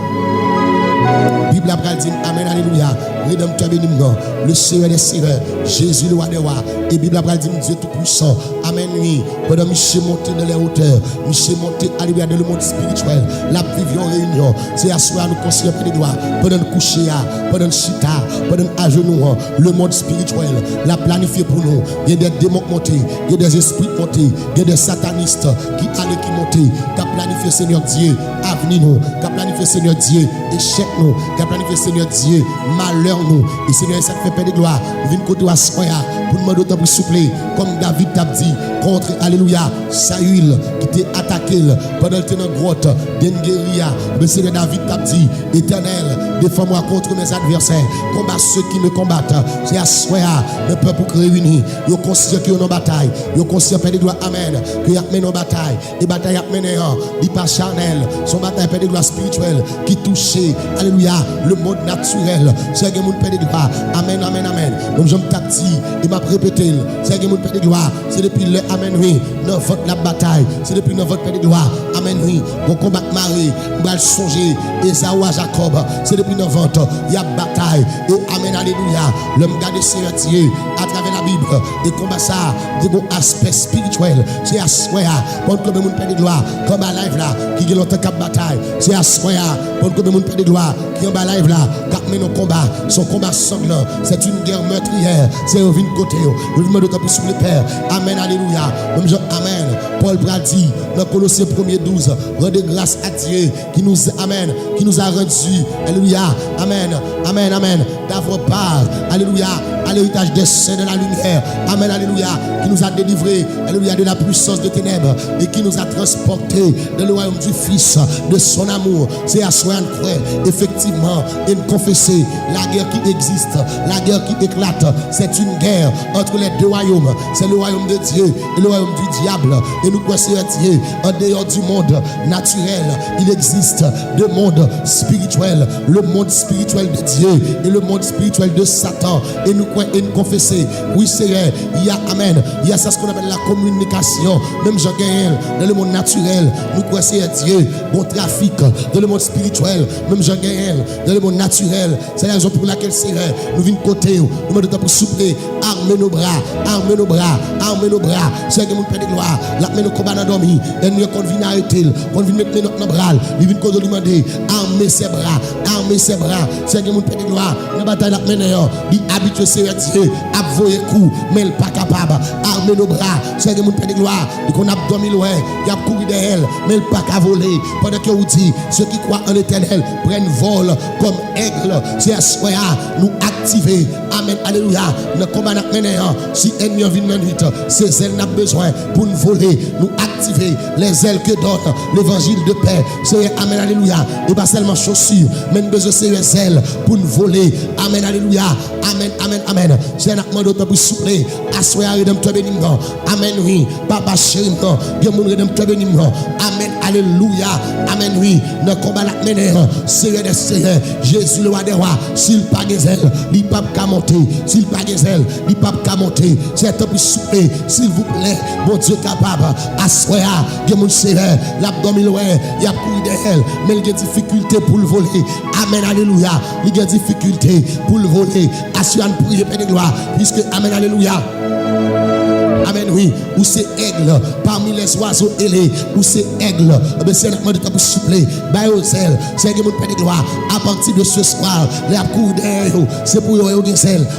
Bible a dit Amen, Alléluia. Rédempteur béni, le Seigneur des Seigneurs, Jésus le roi des rois. Et Bible a dit Dieu tout-puissant. Amen, oui. Pendant Michel monté dans les hauteurs, Michel monté, Alléluia, dans le monde spirituel. La vivion réunion, c'est à soi nous conseiller Père de gloire. Pendant le coucher, pendant le chita, pendant à genoux, le monde spirituel, la planifié pour nous. Il y a des démons montés, il y a des esprits montés, il y a des satanistes qui allaient qui monter, qui a planifié Seigneur Dieu, avenir nous, qui a planifié Seigneur Dieu, échec nous, qui a planifié Seigneur Dieu, malheur nous. Et Seigneur, ça fait Père de gloire, viens côté à soya pour demander autant pour souffler, comme David t'a dit, contre, Alléluia, Saül qui t'a attaqué pendant le temps de grotte, d'Engueria. Mais Seigneur David t'a dit, Éternel, défends-moi contre mes adversaires, combat ceux qui me combattent. C'est à soya, le peuple réuni, ils considèrent qu'il y a une bataille, ils considèrent Père de gloire, Amen, qu'il y a mené une bataille, et bataille a mené un, il pas charnel, son bataille Père de gloire spirituelle qui touchait, Alléluia, le monde naturel. C'est un monde Père de gloire, Amen, Amen, Amen. Donc je me dit, il m'a répété, c'est un monde Père de gloire, c'est depuis le Amen, oui, dans votre la bataille, c'est depuis dans votre Père de gloire, Amen, oui, mon combat Marie, on va le songer, Esaou à Jacob, c'est depuis dans votre, il y a bataille, et Amen, Alléluia, l'homme garde Seigneur Dieu à travers la Bible, et combat ça, de bon aspect spirituel, c'est à soya, pour que le monde Père de gloire, comme à live là, qui est longtemps cap bataille, c'est à soya, pour que le monde Père de gloire, qui est en bas live là, qui mène nos combats, son combat sanglant, c'est une guerre meurtrière, c'est au vin côté, je vous demande de sur le Père, Amen, Alléluia, même Jean, Amen, Paul Brady, dans Colossiens 1er 12, rendez grâce à Dieu, qui nous, Amen, qui nous a rendu, Alléluia, Amen, Amen, Amen, d'avoir part, Alléluia, à l'héritage des saints de la lumière, Amen, Alléluia, qui nous a délivrés, Alléluia, de la puissance de ténèbres, et qui nous a transportés dans le royaume du Fils, de son amour. C'est à soi un frère, effectivement, et de confesser la guerre qui existe, la guerre qui éclate, c'est une guerre entre les deux royaumes, c'est le royaume de Dieu et le royaume du diable, et nous croyons Dieu, en dehors du monde naturel, il existe deux mondes spirituels, le monde spirituel de Dieu et le monde spirituel de Satan, et nous croyons et nous confesser, oui Seigneur, il y a, Amen, il y a ça ce qu'on appelle la communication, même Jean Gaël, dans le monde naturel, nous croyons Dieu, bon trafic, dans le monde spirituel, même Jean Gaël, dans le monde naturel, c'est la raison pour laquelle Seigneur, nous venons côté, nous demandons pour souffler, armer nos bras, armer nos bras, armer nos bras, c'est que nous Père de gloire, l'armer nos combats dans dormi, et nous qu'on vient arrêter, qu'on vient mettre notre bras, nous venons qu'on demander, armer ses bras, c'est que nous Père de gloire, nous bataille la mener, dit habitué Seigneur Dieu, à voyer coup, mais il pas capable, armer nos bras, c'est que nous Père de gloire, et qu'on a dormi loin, il a couru derrière, mais il pas qu'à voler, pendant que vous dit, ceux qui croient en l'Éternel prennent vol comme aigle, c'est à soi, nous activer, Amen, Alléluia, le combat n'a mené, si ennemi vient dans la nuit, ces ailes n'a besoin pour nous voler, nous activer les ailes que donne l'évangile de paix, c'est Amen, Alléluia, et pas seulement chaussures, mais nous besoin de ces ailes pour nous voler, Amen, Alléluia, Amen, Amen, Amen, c'est un acte d'autre pour souffler, assoyer rédempteur béni, Amen, oui, papa chéri, bien mon rédempteur béni, Amen, Alléluia, Amen, oui, le combat n'a mené, Seigneur des seigneurs, Jésus le roi des rois, s'il pas des ailes, il pas qu'à monter, s'il pas des ailes, il pas qu'à monter, c'est un temps pour souffler, s'il vous plaît, mon Dieu capable, assoyer, que mon Seigneur, l'abdomen, il y a plus d'ailes, mais il y a des difficultés pour le voler, Amen, Alléluia, il y a des difficultés pour le voler, assurer une prière de gloire, puisque, Amen, Alléluia, Amen, oui. Ou c'est aigle parmi les oiseaux ailés. Ou c'est aigle. Mais c'est un de temps pour souffler. Bah, au zèle. C'est que mon Père de gloire. À partir de ce soir, les coups derrière, c'est pour eux,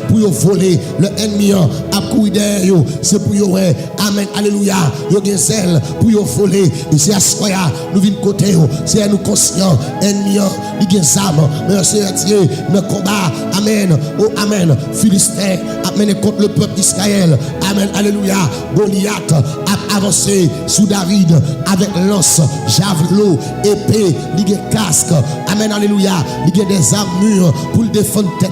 pour eux voler. Le ennemi a courir derrière, c'est pour eux. Amen, alléluia. Yo gen zèle pour eux voler. Et c'est à ce soir, nous venons côté. C'est à nous conscients. Ennemi a, il gen zame. Mais c'est retiré dans le combat. Amen. Oh, amen. Philistin, amen, contre le peuple d'Israël. Amen, alléluia. Goliath a avancé sous David avec lance, javelot, épée, il y a casque. Amen, alléluia. Il y a des armures pour le défendre tête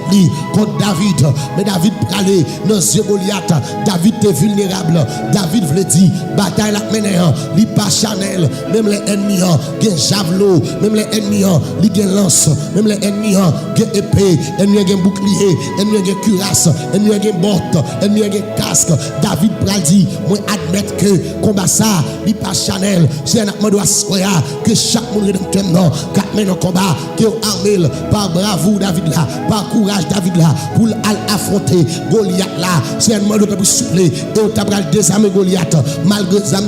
contre David. Mais David pralé dans yeux Goliath. David est vulnérable. David voulait dire bataille la mené, il pas Chanel, même les ennemis gen javelot, même les ennemis li gen lance, même les ennemis gen épée, ennemis gen bouclier, ennemis gen cuirasse, ennemis gen botte, ennemis gen casque. David pral dit moi admettre que combat ça li pas Chanel, c'est un doit soya que chaque monde rédempteur non quatre men en combat que armé par bravoure David là, par courage David là pour affronter Goliath là, c'est un monde pour souffler et on t'a pral désarmer Goliath malgré ça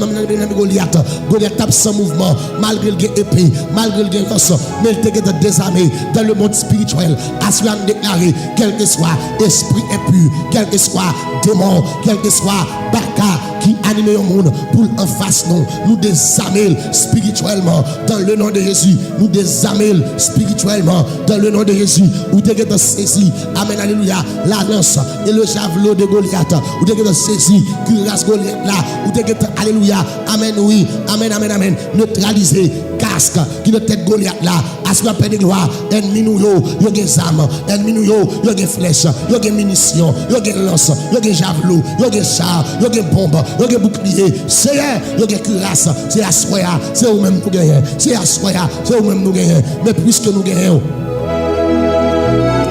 Goliath tape sans mouvement malgré le épée, malgré le lance, mais il te désarmé dans le monde spirituel. À cela déclaré quel que soit esprit impur, quel que soit démon, quel que soit baka qui anime le monde pour en face nous désarmer spirituellement dans le nom de Jésus. Nous désarmer spirituellement dans le nom de Jésus. Ou te que saisi, amen, alléluia, la lance et le javelot de Goliath. Ou te que saisi, cuirasse Goliath là. Ou te que alléluia, amen, oui, amen, amen, amen. Neutraliser casque qui notre tête Goliath là. À ce qu'on appelle de gloire, ennemi nous yo gen armes, ennemi nous yo gen flèches, yo gen munitions, yo gen lance, yo gen javelot, yo gen char, yo gen bombe, yo gen bouclier. C'est yo gen cuirasse, c'est à soya, c'est ou même nous gagnons. C'est à soya, c'est ou même nous gagnons. Mais puisque nous gagnons,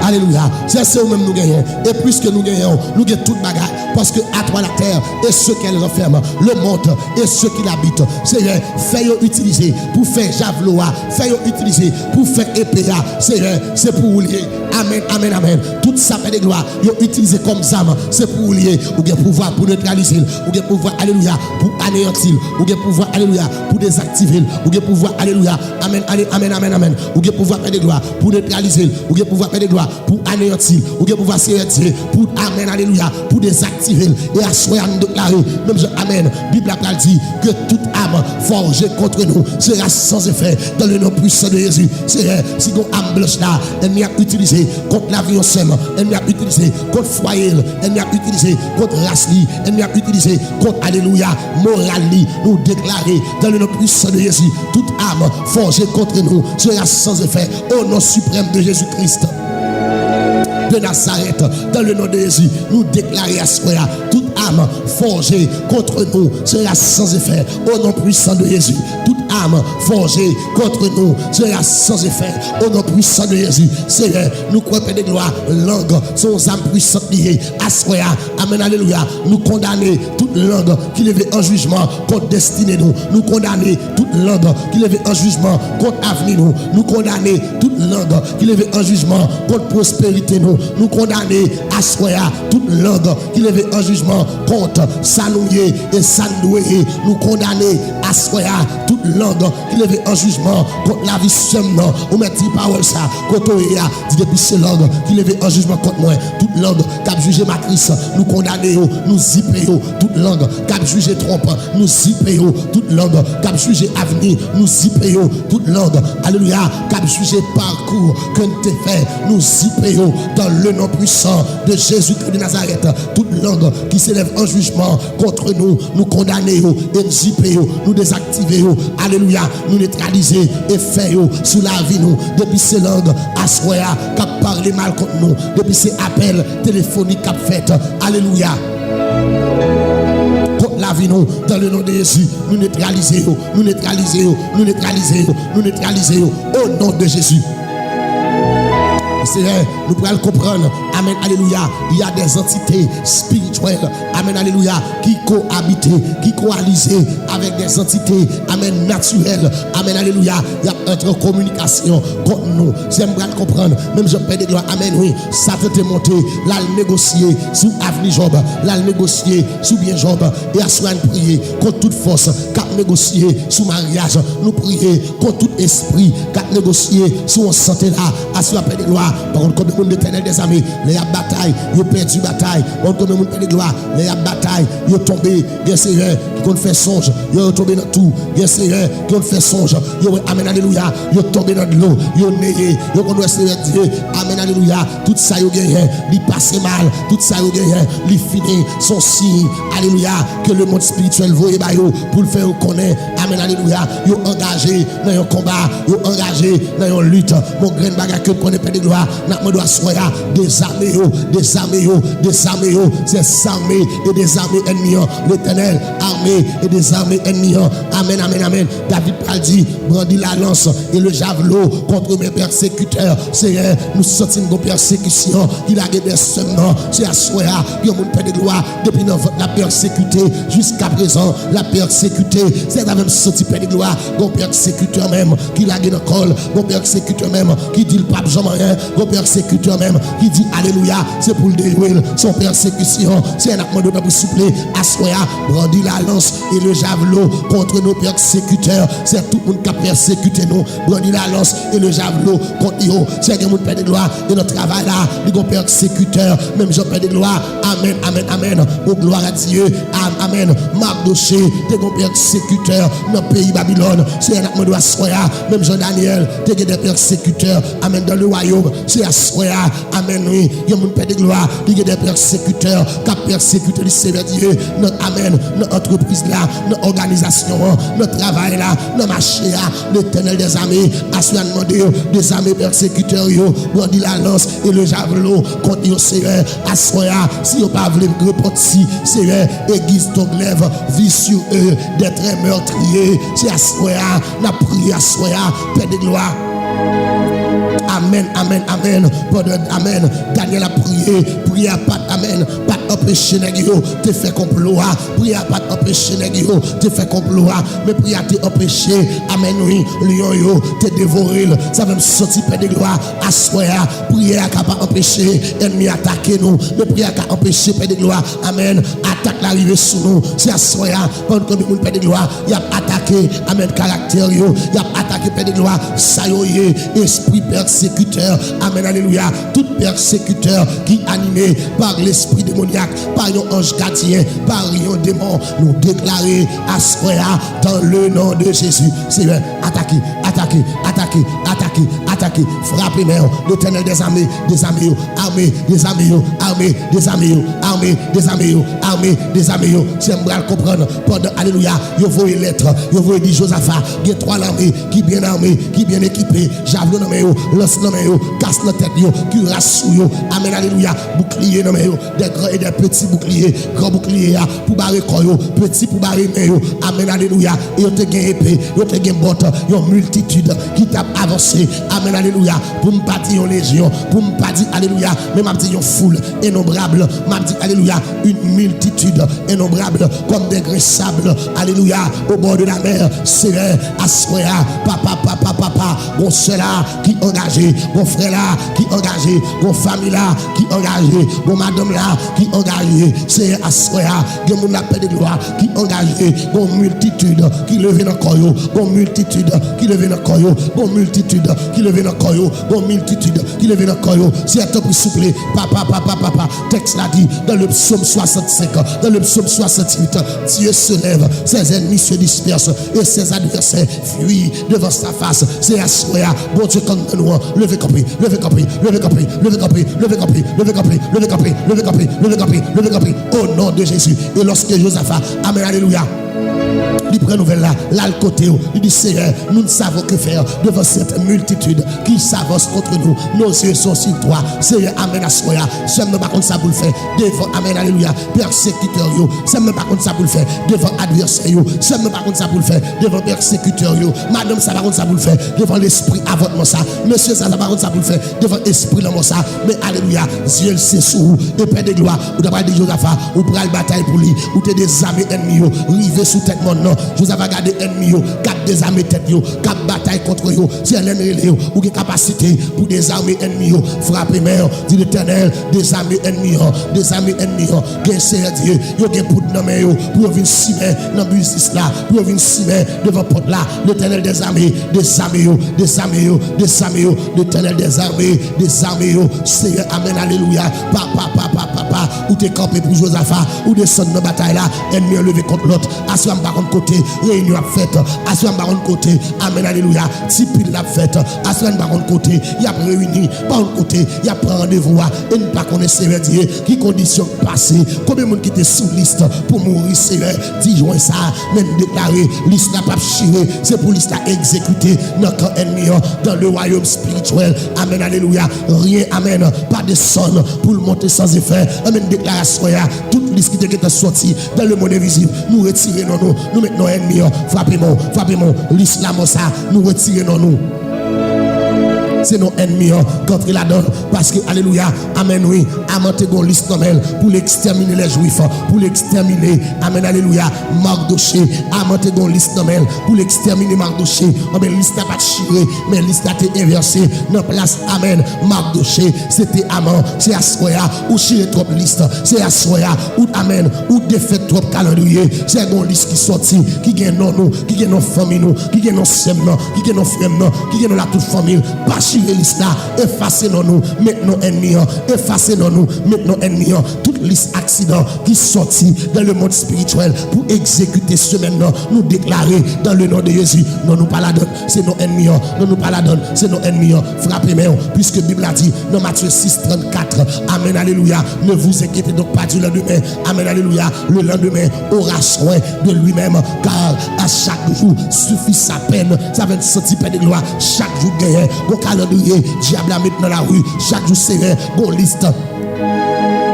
alléluia, c'est où même nous gagnons. Et puisque nous gagnons toute bagarre. Parce que à toi la terre et ce qu'elle renferme, le monde et ceux qui l'habitent. Seigneur, fais-le utiliser pour faire javelot, fais-le utiliser pour faire épée. Seigneur, c'est pour vous lier. Amen, amen, amen. Tout ça fait des gloires. Yo utilisé comme âme, c'est pour vous lier. Ou bien pouvoir pour neutraliser, ou bien pouvoir, alléluia, pour anéantir, ou bien pouvoir, alléluia, pour désactiver, ou bien pouvoir, alléluia, amen, amen, amen, amen. Ou bien pouvoir faire des gloires pour neutraliser, ou bien pouvoir faire des gloires pour anéantir, ou bien pouvoir se retirer, pour amen, alléluia, pour désactiver. Et à soi nous déclarer, même je amen, Bible a dit que toute âme forgée contre nous sera sans effet dans le nom puissant de Jésus. C'est si qu'on âme blanche là, elle n'y a utilisé contre l'avion seul, elle n'y a utilisé contre foyer, elle n'y a utilisé contre race, elle n'y a utilisé contre alléluia, moral, nous déclarer dans le nom puissant de Jésus, toute âme forgée contre nous sera sans effet au nom suprême de Jésus-Christ de Nazareth, dans le nom de Jésus, nous déclarer à ce moment-là, toute âme forgée contre nous sera sans effet au nom puissant de Jésus. Toute âme forgée contre nous sera sans effet au nom puissant de Jésus. Seigneur, nous croyons des gloires, langue, sont âmes puissantes liées à ce moment-là. Amen, alléluia. Nous condamner toute langue qui lève en jugement contre destinée nous. Nous condamner toute langue qui lève en jugement contre avenir nous. Nous condamner toute langue qui lève en jugement contre prospérité nous. Nous condamner à soya toute langue qui lève un jugement contre Sanouye et Sandoué. Nous condamner à soya toute langue qui lève un jugement contre la vie seulement. On met dit parole ça. Quand on dit depuis ces langues qui lève un jugement contre moi. Toute langue qui a jugé matrice. Nous condamner, nous zippons. Toute langue qui a jugé trompe. Nous zippons. Toute langue qui a jugé avenir. Nous zippons. Toute langue, alléluia, qui a jugé parcours que nous t'ai fait. Nous zippons dans le nom puissant de Jésus-Christ de Nazareth. Toute langue qui s'élève en jugement contre nous, nous condamner et nous zipper, nous désactiver, alléluia, nous neutraliser et faire sous la vie nous, depuis ces langues assoya qui parlé mal contre nous, depuis ces appels téléphoniques qui fait, alléluia. Contre la vie nous, dans le nom de Jésus, nous neutraliser, nous neutraliser, nous neutraliser, nous neutraliser au nom de Jésus. Seigneur, nous pourrons comprendre. Amen, alléluia. Il y a des entités spirituelles. Amen, alléluia. Qui cohabitent, qui coalisent avec des entités. Amen, naturelles. Amen, alléluia. Il y a entre communication contre nous. J'aimerais comprendre. Même je peux dire, amen, oui. Ça te monter. Là, le négocier sous avenir Job. Là, le négocier sous bien Job. Et à soi, nous prier contre toute force. Cap négocier sous mariage. Nous prier contre tout esprit. Cap négocier sous on santé là. À soi, paix de gloire. Par contre, comme le monde éternel des amis. Les batailles, ils ont perdu bataille. On comme le monde paix de gloire. Les batailles, ils ont tombé. Bien Seigneur, qui ont fait songe. Ils ont tombé dans tout. Bien Seigneur, qui ont fait songe. Ils ont, amen, alléluia. Ils ont tombé dans de l'eau. Ils ont néé. Ils ont connu Seigneur Dieu. Amen, alléluia. Tout ça, ils ont gagné. Ils passent mal. Tout ça, ils ont gagné. Ils finissent son signe. Alléluia. Que le monde spirituel voit pour le faire connaître. Amen, alléluia. Ils ont engagé dans un combat. Ils ont engagé dans une lutte. Mon grand bagage que connaît pas de gloire. N'a pas de soya. Des armées, des armées, des armées. C'est armées et des armées ennemies. L'éternel, armée et des armées ennemies. Amen, amen, amen. David a dit, brandit la lance et le javelot contre mes persécuteurs. Seigneur, nous sentons nos persécutions. Il a des semaines. C'est à soi. Il y a mon père de gloire. Depuis la persécuté jusqu'à présent, la persécuté. C'est la même senti père de gloire. Mon persécuteur même qui l'a gagné dans le col. Mon persécuteur même qui dit le pape Jean-Marie. Mon persécuteur même qui dit alléluia. C'est pour le déjouer son persécution. C'est un acte de pour soupler. À soi, brandit la lance et le javelot contre nos persécuteurs. C'est tout le monde qui a persécuté nous. Brandit la lance et le javelot contre eux. C'est un monde père de gloire. Et notre travail là, les persécuteurs. Même Jean père de gloire. Amen, amen, amen. Oh, gloire à Dieu. Amen. Mardoché, des persécuteurs dans le pays Babylone. C'est un acte de soya. Même Jean-Daniel, des persécuteurs. Amen. Dans le royaume, c'est à soya. Amen. Oui. Il y a mon père de gloire. Il y a des persécuteurs qui ont persécuté le Seigneur Dieu. Notre amen. Notre entreprise là, notre organisation, notre travail là, notre marché là, l'éternel des armées. A su demander des armées persécuteurs. Brandit la lance et le javelot contre eux, Seigneur. À soya. Si vous ne pas voulu répondre si, Seigneur, aiguise ton glaive, vis sur eux, des traits meurtriers. C'est à soya, la prière à soya, Père de gloire. Amen, amen, amen. Amen. Daniel a prié. Prière pas, amen. Pas empêcher négio. Te fait complot. Prière pas empêcher négio. Te fait complot. Mais prière te empêcher. Amen, oui. Lion yo. Te dévorer. Ça va me sortir Père de gloire. Assoya. Prière qui pas empêcher. Ennemi attaquer nous. Mais prière qui empêcher Père de gloire. Amen. Attaque l'arrivée sous nous. C'est assoya. Pendant que nous Père de gloire. Il a attaqué. Amen. Caractère yo. Il a attaqué Père de gloire. Ça yo yé. Esprit persécuteur, amen, alléluia, tout persécuteur qui est animé par l'esprit démoniaque, par un ange gardien, par un démon, nous déclarer à ce moment dans le nom de Jésus. Seigneur, attaquez, attaquez, attaquez, attaquez, attaquez, frappez l'éternel des armées, armées, des armées, armées, des armées, armées, des armées, armées, des armées. J'aimerais comprendre pendant, alléluia, vous voyez lettre, vous voyez dit Josaphat, il y a 3 armées qui bien armées, qui bien équipées, javelot dans mes lance dans mes casse dans tête yo, cuirasse sous yo, amen, alléluia, bouclier dans mes des grands et des petits boucliers, grands boucliers pour barrer corps yo, petits pour barrer mes yo, amen, alléluia, et yo te gagne épée, yo te gagne botte, yo multitude qui t'a avancé, amen, alléluia, pour me pas dire légion, pour me pas dire alléluia, mais m'a dit une foule innombrable, m'a dit alléluia, une multitude innombrable comme des grains de sable, alléluia, au bord de la mer, Seigneur, assoya, papa, bon cela qui engagé, mon frère là qui engagé, mon famille là qui engagé, mon madame là qui engagé, c'est assoya, que mon appel de gloire qui engagé, mon multitude qui levait dans coyo, mon multitude qui levait dans coyo, mon multitude qui levait dans coyo, mon multitude qui levait dans coyo, c'est un temps pour souffler, papa, texte l'a dit dans le psaume 65, dans le psaume 68, Dieu se lève, ses ennemis se dispersent et ses adversaires fuient devant sa face, c'est assoya, bon Dieu comme nous, levez compris, levez compris, levez compris, levez compris, levez compris, levez compris, levez compris, levez compris, levez compris, levez compris, au nom de Jésus. Et lorsque Josaphat, amen, alléluia, Il prend nouvelle là, le côté, il dit Seigneur, nous ne savons que faire devant cette multitude qui s'avance contre nous. Nos yeux sont sur toi. Seigneur, amen à soi. Seulement par contre ça vous le fait devant, amen, alléluia, persécuteur, seulement par contre ça vous le fait devant adversaire, seulement par contre ça vous le fait devant persécuteur, madame ça par contre ça vous le fait devant l'esprit avortement ça, monsieur ça par contre ça vous le fait devant esprit l'amour ça, mais alléluia, Dieu c'est sous et Père de gloire, ou d'après des Josaphat, ou pour la bataille pour lui, ou t'es des armées ennemis, rivé sous tête mon nom, Josaphat garde ennemis, cap des armées tête, cap bataille contre eux, si elle est ou qui capacité pour des armées ennemis, frapper mère, dit l'Éternel, des armées ennemis, que c'est Dieu, yo gen pour nommer pour venir simer dans business là, pour venir simer devant porte là, l'Éternel des armées, l'Éternel des armées, Seigneur, amen, alléluia, papa, ou t'es campé pour Josaphat, ou descendre dans la bataille là, ennemi levé contre l'autre, assoir par contre côté, réunion à fête, assoir par contre côté, amen, alléluia, tipil la fête, assoir par contre côté, il y a réuni, par contre côté, il y a pris rendez-vous, et ne pas connaître Seigneur Dieu, qui condition passée, combien de monde qui était sous liste pour mourir, Seigneur, dis joint ça, même déclaré, liste n'a pas chiré, c'est pour liste à exécuter notre ennemi dans le royaume spirituel, amen, alléluia, rien, amen, pas de son pour le monter sans effet, amen, déclaration, toute liste qui était sortie dans le monde invisible, nous retirons nous mettons ennemi, frappez-moi, l'islam ça, nous retirons nous. C'est nos ennemis contre la donne parce que alléluia, amen, oui, amante gon liste pour l'exterminer les juifs, pour l'exterminer, amen, alléluia, Mardoché, amante gon liste pour l'exterminer Mardoché, amen, liste n'a pas chiré, mais liste a été inversée dans place, amen, Mardoché, c'était amant, c'est Assoya, ou chiré trop liste, c'est Assoya, ou amen, ou défait trop calendrier, c'est gon liste qui sorti, qui gagne nous, qui gagne nos familles, qui gagne nos sèmes, qui gagne nos frères, qui gagne la toute famille, chiré liste là, effacez-nous, mettons ennemis, effacez-nous, mettons ennemis, toute liste accident qui sortit dans le monde spirituel pour exécuter ce maintenant, nous déclarer dans le nom de Jésus, non nous pas la donne, c'est nos ennemis, non nous pas la donne, c'est nos ennemis, frappez-moi, puisque la Bible a dit dans Matthieu 6, 34, amen, alléluia, ne vous inquiétez donc pas du lendemain, amen, alléluia, le lendemain aura soin de lui-même, car à chaque jour suffit sa peine, ça va être senti peine de gloire, chaque jour gagne, calendrier, diable a mis dans la rue, chaque jour c'est bon liste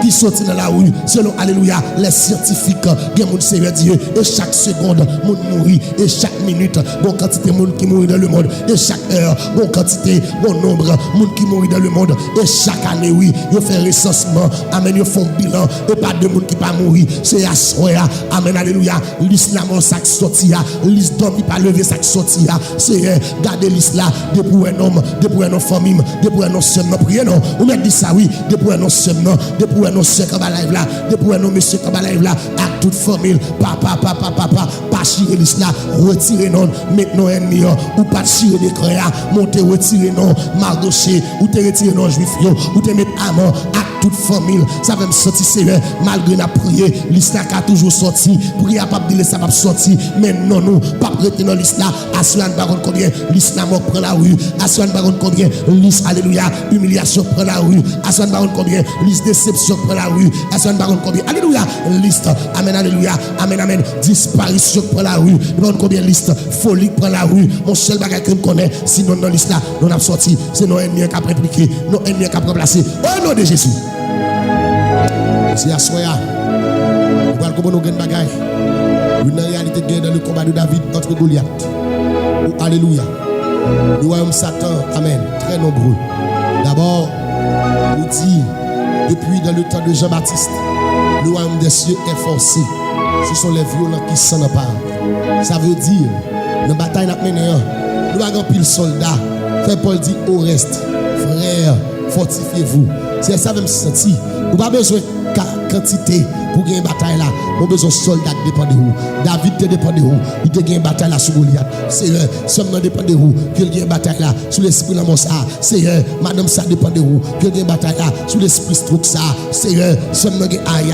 qui sortent dans la rue, selon alléluia, les scientifiques, gen moun Seigneur Dieu, et chaque seconde, moun mourit, et chaque minute, bon quantité moun qui mourit dans le monde, et chaque heure, bon quantité, bon nombre, moun qui mourit dans le monde, et chaque année, oui, ils font recensement, amen, ils font bilan, et pas de moun qui pas mourir, c'est à soya, amen, alléluia, l'islam ça qui sorti, l'islam d'homme qui pas levé ça qui sorti, c'est garder l'islam, de pour un homme, de pour une famille, de pour un seulement, priez non, ou même dit ça, oui, de pour un seulement, de pour nos soeurs comme live là, de pour nos messieurs comme live là, à toute famille, papa, pas chirer l'islam, retirer non, mettre nos ennemis, ou pas chirer des créas, monter, retirer non, Mardoché, ou te retirer non, juif, ou te mettre amant, à toute famille, ça va me sortir Seigneur, malgré la prière, l'islam a toujours sorti, prière pas dire ça va sortir, mais non, nous, pas prêter dans l'islam, assurant baron combien, l'islam prend la rue, assurant baron combien, l'islam, alléluia, humiliation prend la rue, assurant baron combien, l'islam déception prend la rue, assurant baron combien, alléluia, liste, amen, alléluia, amen, disparition prend la rue, baron combien, liste, folie prend la rue, mon seul bagage que je connais, sinon dans l'islam, nous avons sorti, c'est nos ennemis qui ont répliqué, nos ennemis qui ont remplacé, au nom de Jésus. C'est à soi, nous allons comprendre nos bagages. Une réalité dans le combat de David contre Goliath. Alléluia. Le royaume Satan, amen, très nombreux. D'abord, nous dit, depuis dans le temps de Jean-Baptiste, le royaume des cieux est forcé. Ce sont les violents qui s'en emparent. Ça veut dire, dans la bataille nous nous avons pile soldats. Frère Paul dit au reste, frère, fortifiez-vous. C'est ça même senti. Vous n'avez pas besoin de quantité pour gagner une bataille là. Vous avez besoin de soldats qui dépendent de vous. David te dépend de vous. Il te gagne une bataille là sur Goliath. C'est seulement dépend de vous. Qu'il gagne une bataille là sur l'esprit de la ça. C'est madame ça dépend de vous. Qu'il gagne une bataille là sur l'esprit stroke ça. C'est seulement aïe.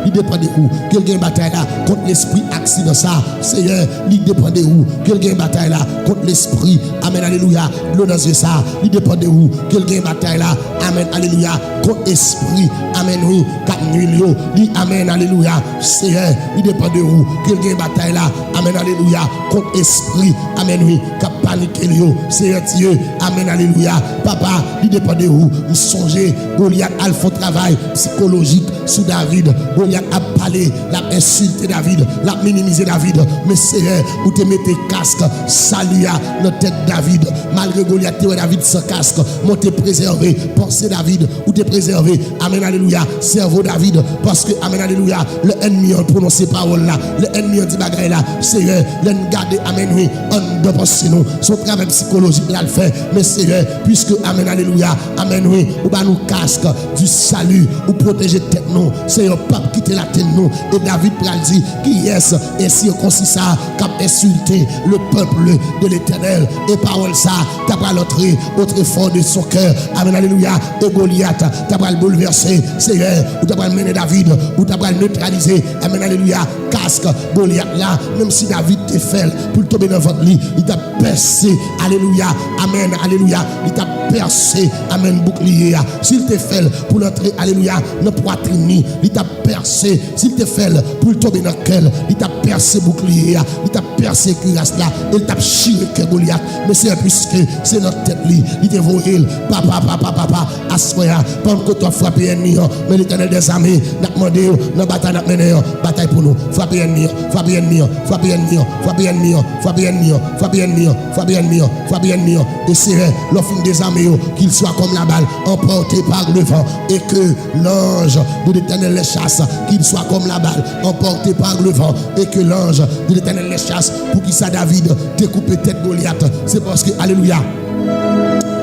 Il dépend de vous. Qu'il gagne une bataille là contre l'esprit accident ça. C'est il dépend de vous. Qu'il gagne une bataille là contre l'esprit. Amen, alléluia. L'eau dans yeux ça. Il dépend de vous. Qu'il gagne une bataille là. Amen, alléluia. Contre l'esprit. Amen, oui. Cap nuit dit amen, alléluia. Seigneur, il dépend de vous. Qu'il y ait une bataille là, amen, alléluia. Contre esprit, amen, oui, qui a paniqué, Seigneur Dieu, amen, alléluia. Papa, il dépend de vous. Vous songez, Goliath a fait travail psychologique sur David. Goliath a parlé, l'a insulté David, l'a minimisé David. Mais Seigneur, vous te mettez casque, salut à notre tête David. Malgré Goliath, David sans casque, vous te préservé. Pensez David, vous te préservé. Amen, alléluia. Cerveau David, parce que, amen, alléluia, l'ennemi a prononcé parole là, l'ennemi a dit bagaille là. Seigneur, l'ennemi garde, amen, oui, on doit penser nous. Son travail psychologique là le fait. Mais Seigneur, puisque, amen, alléluia, amen, oui, ou bah nous casque du salut, ou protéger tête nous. Seigneur, pas quitter la tête nous. Et David pral dit, qui est-ce, et si on considère ça, qu'a insulté le peuple de l'Éternel. Et parole ça, t'as pas l'autre fort de son cœur. Amen, alléluia. Et Goliath, t'as pas le bouleverser. Seigneur, ou t'as pas le mener David, ou t'as pas le neutraliser. Amen, alléluia. Casque, Goliath là, même si David te fait pour tomber dans votre lit, il t'a percé. Alléluia. Amen, alléluia. Il t'a percé. Amen, bouclier. S'il te fait pour l'entrer, alléluia, dans poitrine, il t'a percé. S'il te fait pour tomber dans le cœur, il t'a percé bouclier. Il t'a percé cuirasse là. Il t'a chiré que Goliath. Mais c'est puisque c'est notre tête li. Il te voit papa, assoya. Pendant que tu as frappé ennemi, mais l'Éternel des armées n'a demandé, dans bataille n'a mené, bataille pour nous. Frappé ennemi, frappé ennemi, frappé ennemi, frappé ennemi, frappé ennemi, frappé ennemi, frappé ennemi, frappé ennemi. Et c'est l'offre des armées qu'il soit comme la balle, emporté par le vent, et que l'ange de l'Éternel les chasse, qu'il soit comme la balle, emporté par le vent, et que l'ange de l'Éternel les chasse, pour qu'il soit David découper tête Goliath. C'est parce que, alléluia,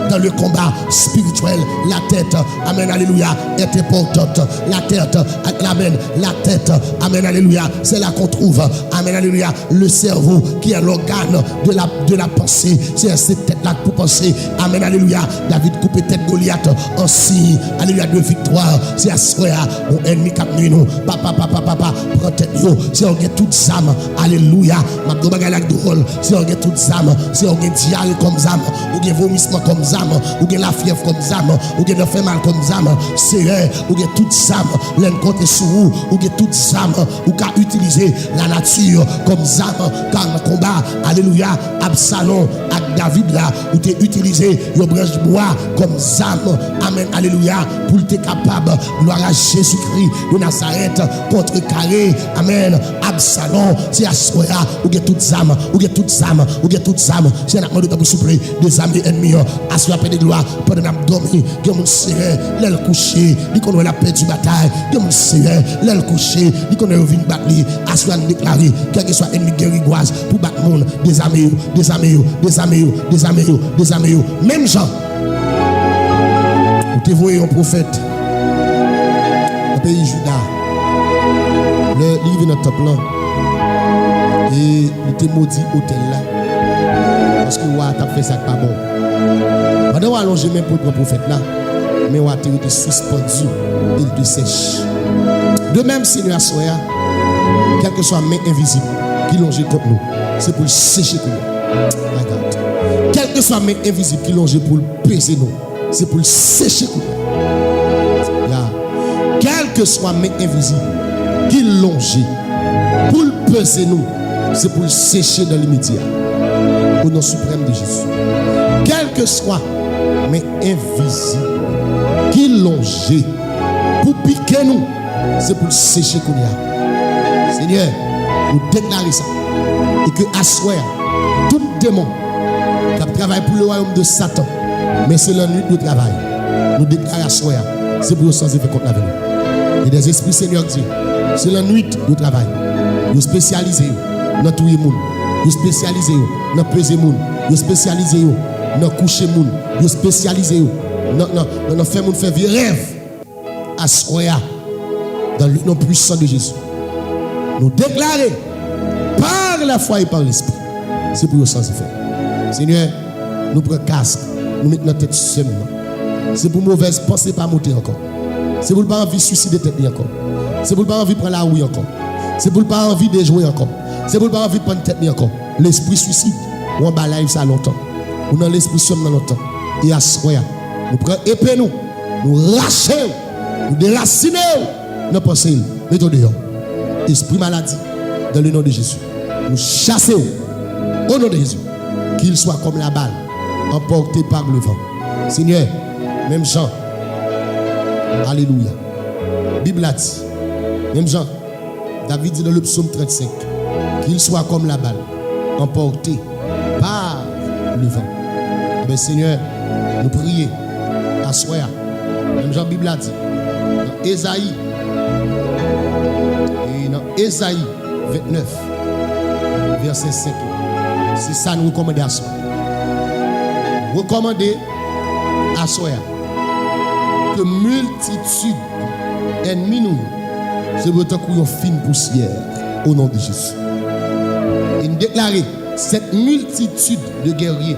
dans le combat spirituel, la tête, amen, alléluia, est importante. La tête, amen, la tête, amen, alléluia, c'est là qu'on trouve, amen, alléluia, le cerveau qui est l'organe de la pensée. C'est cette tête-là pour penser, amen, alléluia. David coupe tête Goliath en signe, alléluia, de victoire. C'est à ce moment-là, mon ennemi cap nous, papa, prends tête yo, c'est on get toutes âmes, alléluia. Ma dobaga la drôle, c'est on get toutes âmes, c'est on get diarrhée comme âme, ou get vomissement comme âme, ou bien la fièvre comme âme, ou bien le fait mal comme âme, c'est ou bien toutes âmes, l'un côté sous vous, ou bien toutes âmes, ou qu'à utiliser la nature comme âme, car le combat, alléluia, Absalom, avec David là, où tu utilisé une branche de bois comme âme, amen, alléluia, pour être capable, gloire à Jésus-Christ de Nazareth, contre carré, amen, Absalom, c'est à ce moment-là, ou bien toutes âmes, ou bien toutes âmes, ou bien toutes âmes, c'est un acte de vous souffler des âmes ennemis, à ce de gloire, pendant que nous dormons, que mon Seigneur, l'aile couché, dit qu'on a la paix du bataille, que mon Seigneur, l'aile couché, dit qu'on a vu une bataille, à ce qu'on déclaré, quel que soit ennemi guérigoise, pour battre le monde, des amis, des amis, des amis, des amis, des amis, même gens, vous te voyez un prophète, au pays Juda, le livre dans le temple là, et il te maudit hôtel là, parce que ouais, t'as fait ça pas bon. Pendant que allongé même pour le prophète là, mais on a été suspendu, il te sèche. De même, Seigneur Soya, quelle que soit la main invisible qui longe contre nous, c'est pour le sécher pour nous. Regarde. Quelle que soit la main invisible qui longe pour le peser nous, c'est pour le sécher pour nous. Là. Quelle que soit la main invisible qui longe pour le peser nous, c'est pour le sécher dans l'immédiat. Au nom suprême de Jésus. Quel que soit, mais invisible, qui longe pour piquer nous, c'est pour sécher qu'on y a. Seigneur, nous déclarons ça. Et que à soi, tout démon qui travaille pour le royaume de Satan, mais c'est la nuit de travail. Nous déclarons à soi, c'est pour sans effet contre l'avenir. Et des esprits Seigneur Dieu, c'est la nuit de travail. Nous spécialisons dans tout le monde. Nous spécialisons dans peser monde. Nous spécialisons dans coucher monde. Nous spécialisons dans faire monde faire rêve à soya dans le nom puissant de Jésus. Nous déclarer par la foi et par l'esprit. C'est pour ça que c'est fait. Seigneur, nous prenons casque, nous mettons notre tête seulement. C'est pour mauvaise pensée pas monter encore. C'est pour pas envie de suicider tête encore. C'est pour pas envie de prendre la rouille encore. C'est pour pas envie de jouer encore. C'est pour pas envie de prendre tête encore. L'esprit suicide, on va live ça longtemps. On a l'esprit somme dans longtemps. Et à ce moment, nous prenons épée nous rachons, nous déracinons dans pensée, mettez dehors. Esprit maladie, dans le nom de Jésus. Nous chassons au nom de Jésus. Qu'il soit comme la balle, emporté par le vent. Seigneur, même Jean. Alléluia. Bible a dit, même Jean, David dit dans le psaume 35, qu'il soit comme la balle, emporté par le vent. Mais Seigneur, nous prions à soi. Même Jean, Bible a dit, dans Ésaïe, et dans Ésaïe 29, verset 5, c'est ça nous recommander à soi. Recommander à soi que multitude ennemis nous, c'est votre coup une fine poussière au nom de Jésus. Et nous déclarer cette multitude de guerriers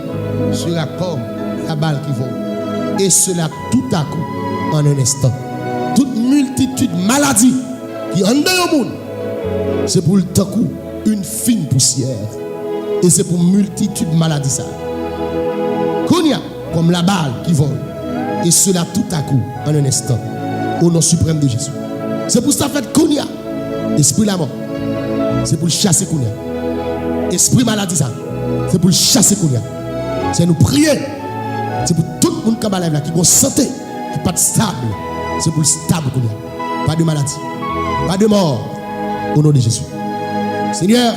sera comme la balle qui vole. Et cela tout à coup, en un instant. Toute multitude de maladies qui en dans le monde, c'est pour le temps coup une fine poussière. Et c'est pour multitude de maladies ça. Konya, comme la balle qui vole. Et cela tout à coup, en un instant. Au nom suprême de Jésus. C'est pour ça fait Konya. Esprit la mort. C'est pour le chasser Konya. Esprit maladie ça. C'est pour le chasser Konya. C'est nous prier. C'est pour tout le monde qui est là, qui a santé, qui n'est pas stable. C'est pour le stable Konya. Pas de maladie. Pas de mort. Au nom de Jésus. Seigneur,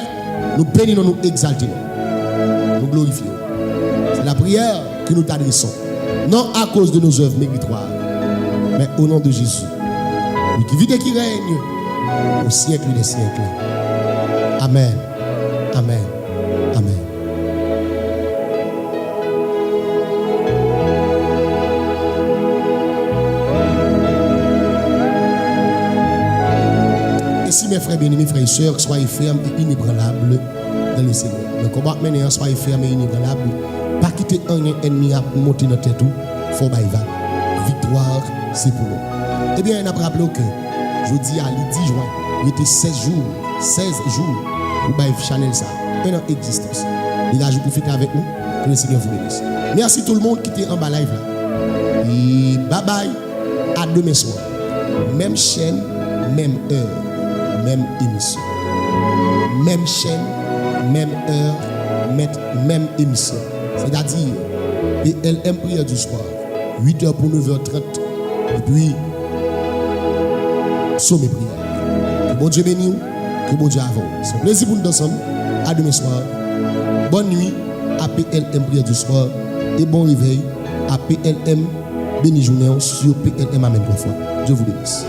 nous bénissons, nous exaltons. Nous glorifions. C'est la prière que nous t'adressons. Non à cause de nos œuvres méritoires, mais au nom de Jésus. Lui qui vit et qui règne au siècle des siècles. Amen. Amen. Amen. Et si mes frères bien-aimés, frères et sœurs, soyez fermes et inébranlables dans le Seigneur. Le combat maintenant, soyez fermes et inébranlables. Pas quitter un ennemi à monter dans tête tout. Faut baïva. Victoire, c'est pour nous. Eh bien, on a rappelé que jeudi à 10 juin, il était 16 jours pour baïv Chanel ça. Un an existence. Les gars, je profite avec nous. Que le Seigneur vous bénisse. Merci tout le monde qui était en bas live là. Et bye bye. À demain soir. Même chaîne, même heure, même émission. Même chaîne, même heure, même émission. C'est-à-dire, PLM prière du soir, 8h pour 9h30, et puis, sommet prière. Que bon Dieu bénisse, que bon Dieu avance. C'est un plaisir pour nous ensemble. À demain soir. Bonne nuit à PLM prière du soir, et bon réveil à PLM béni journée sur PLM Amen 3 fois. Dieu vous bénisse.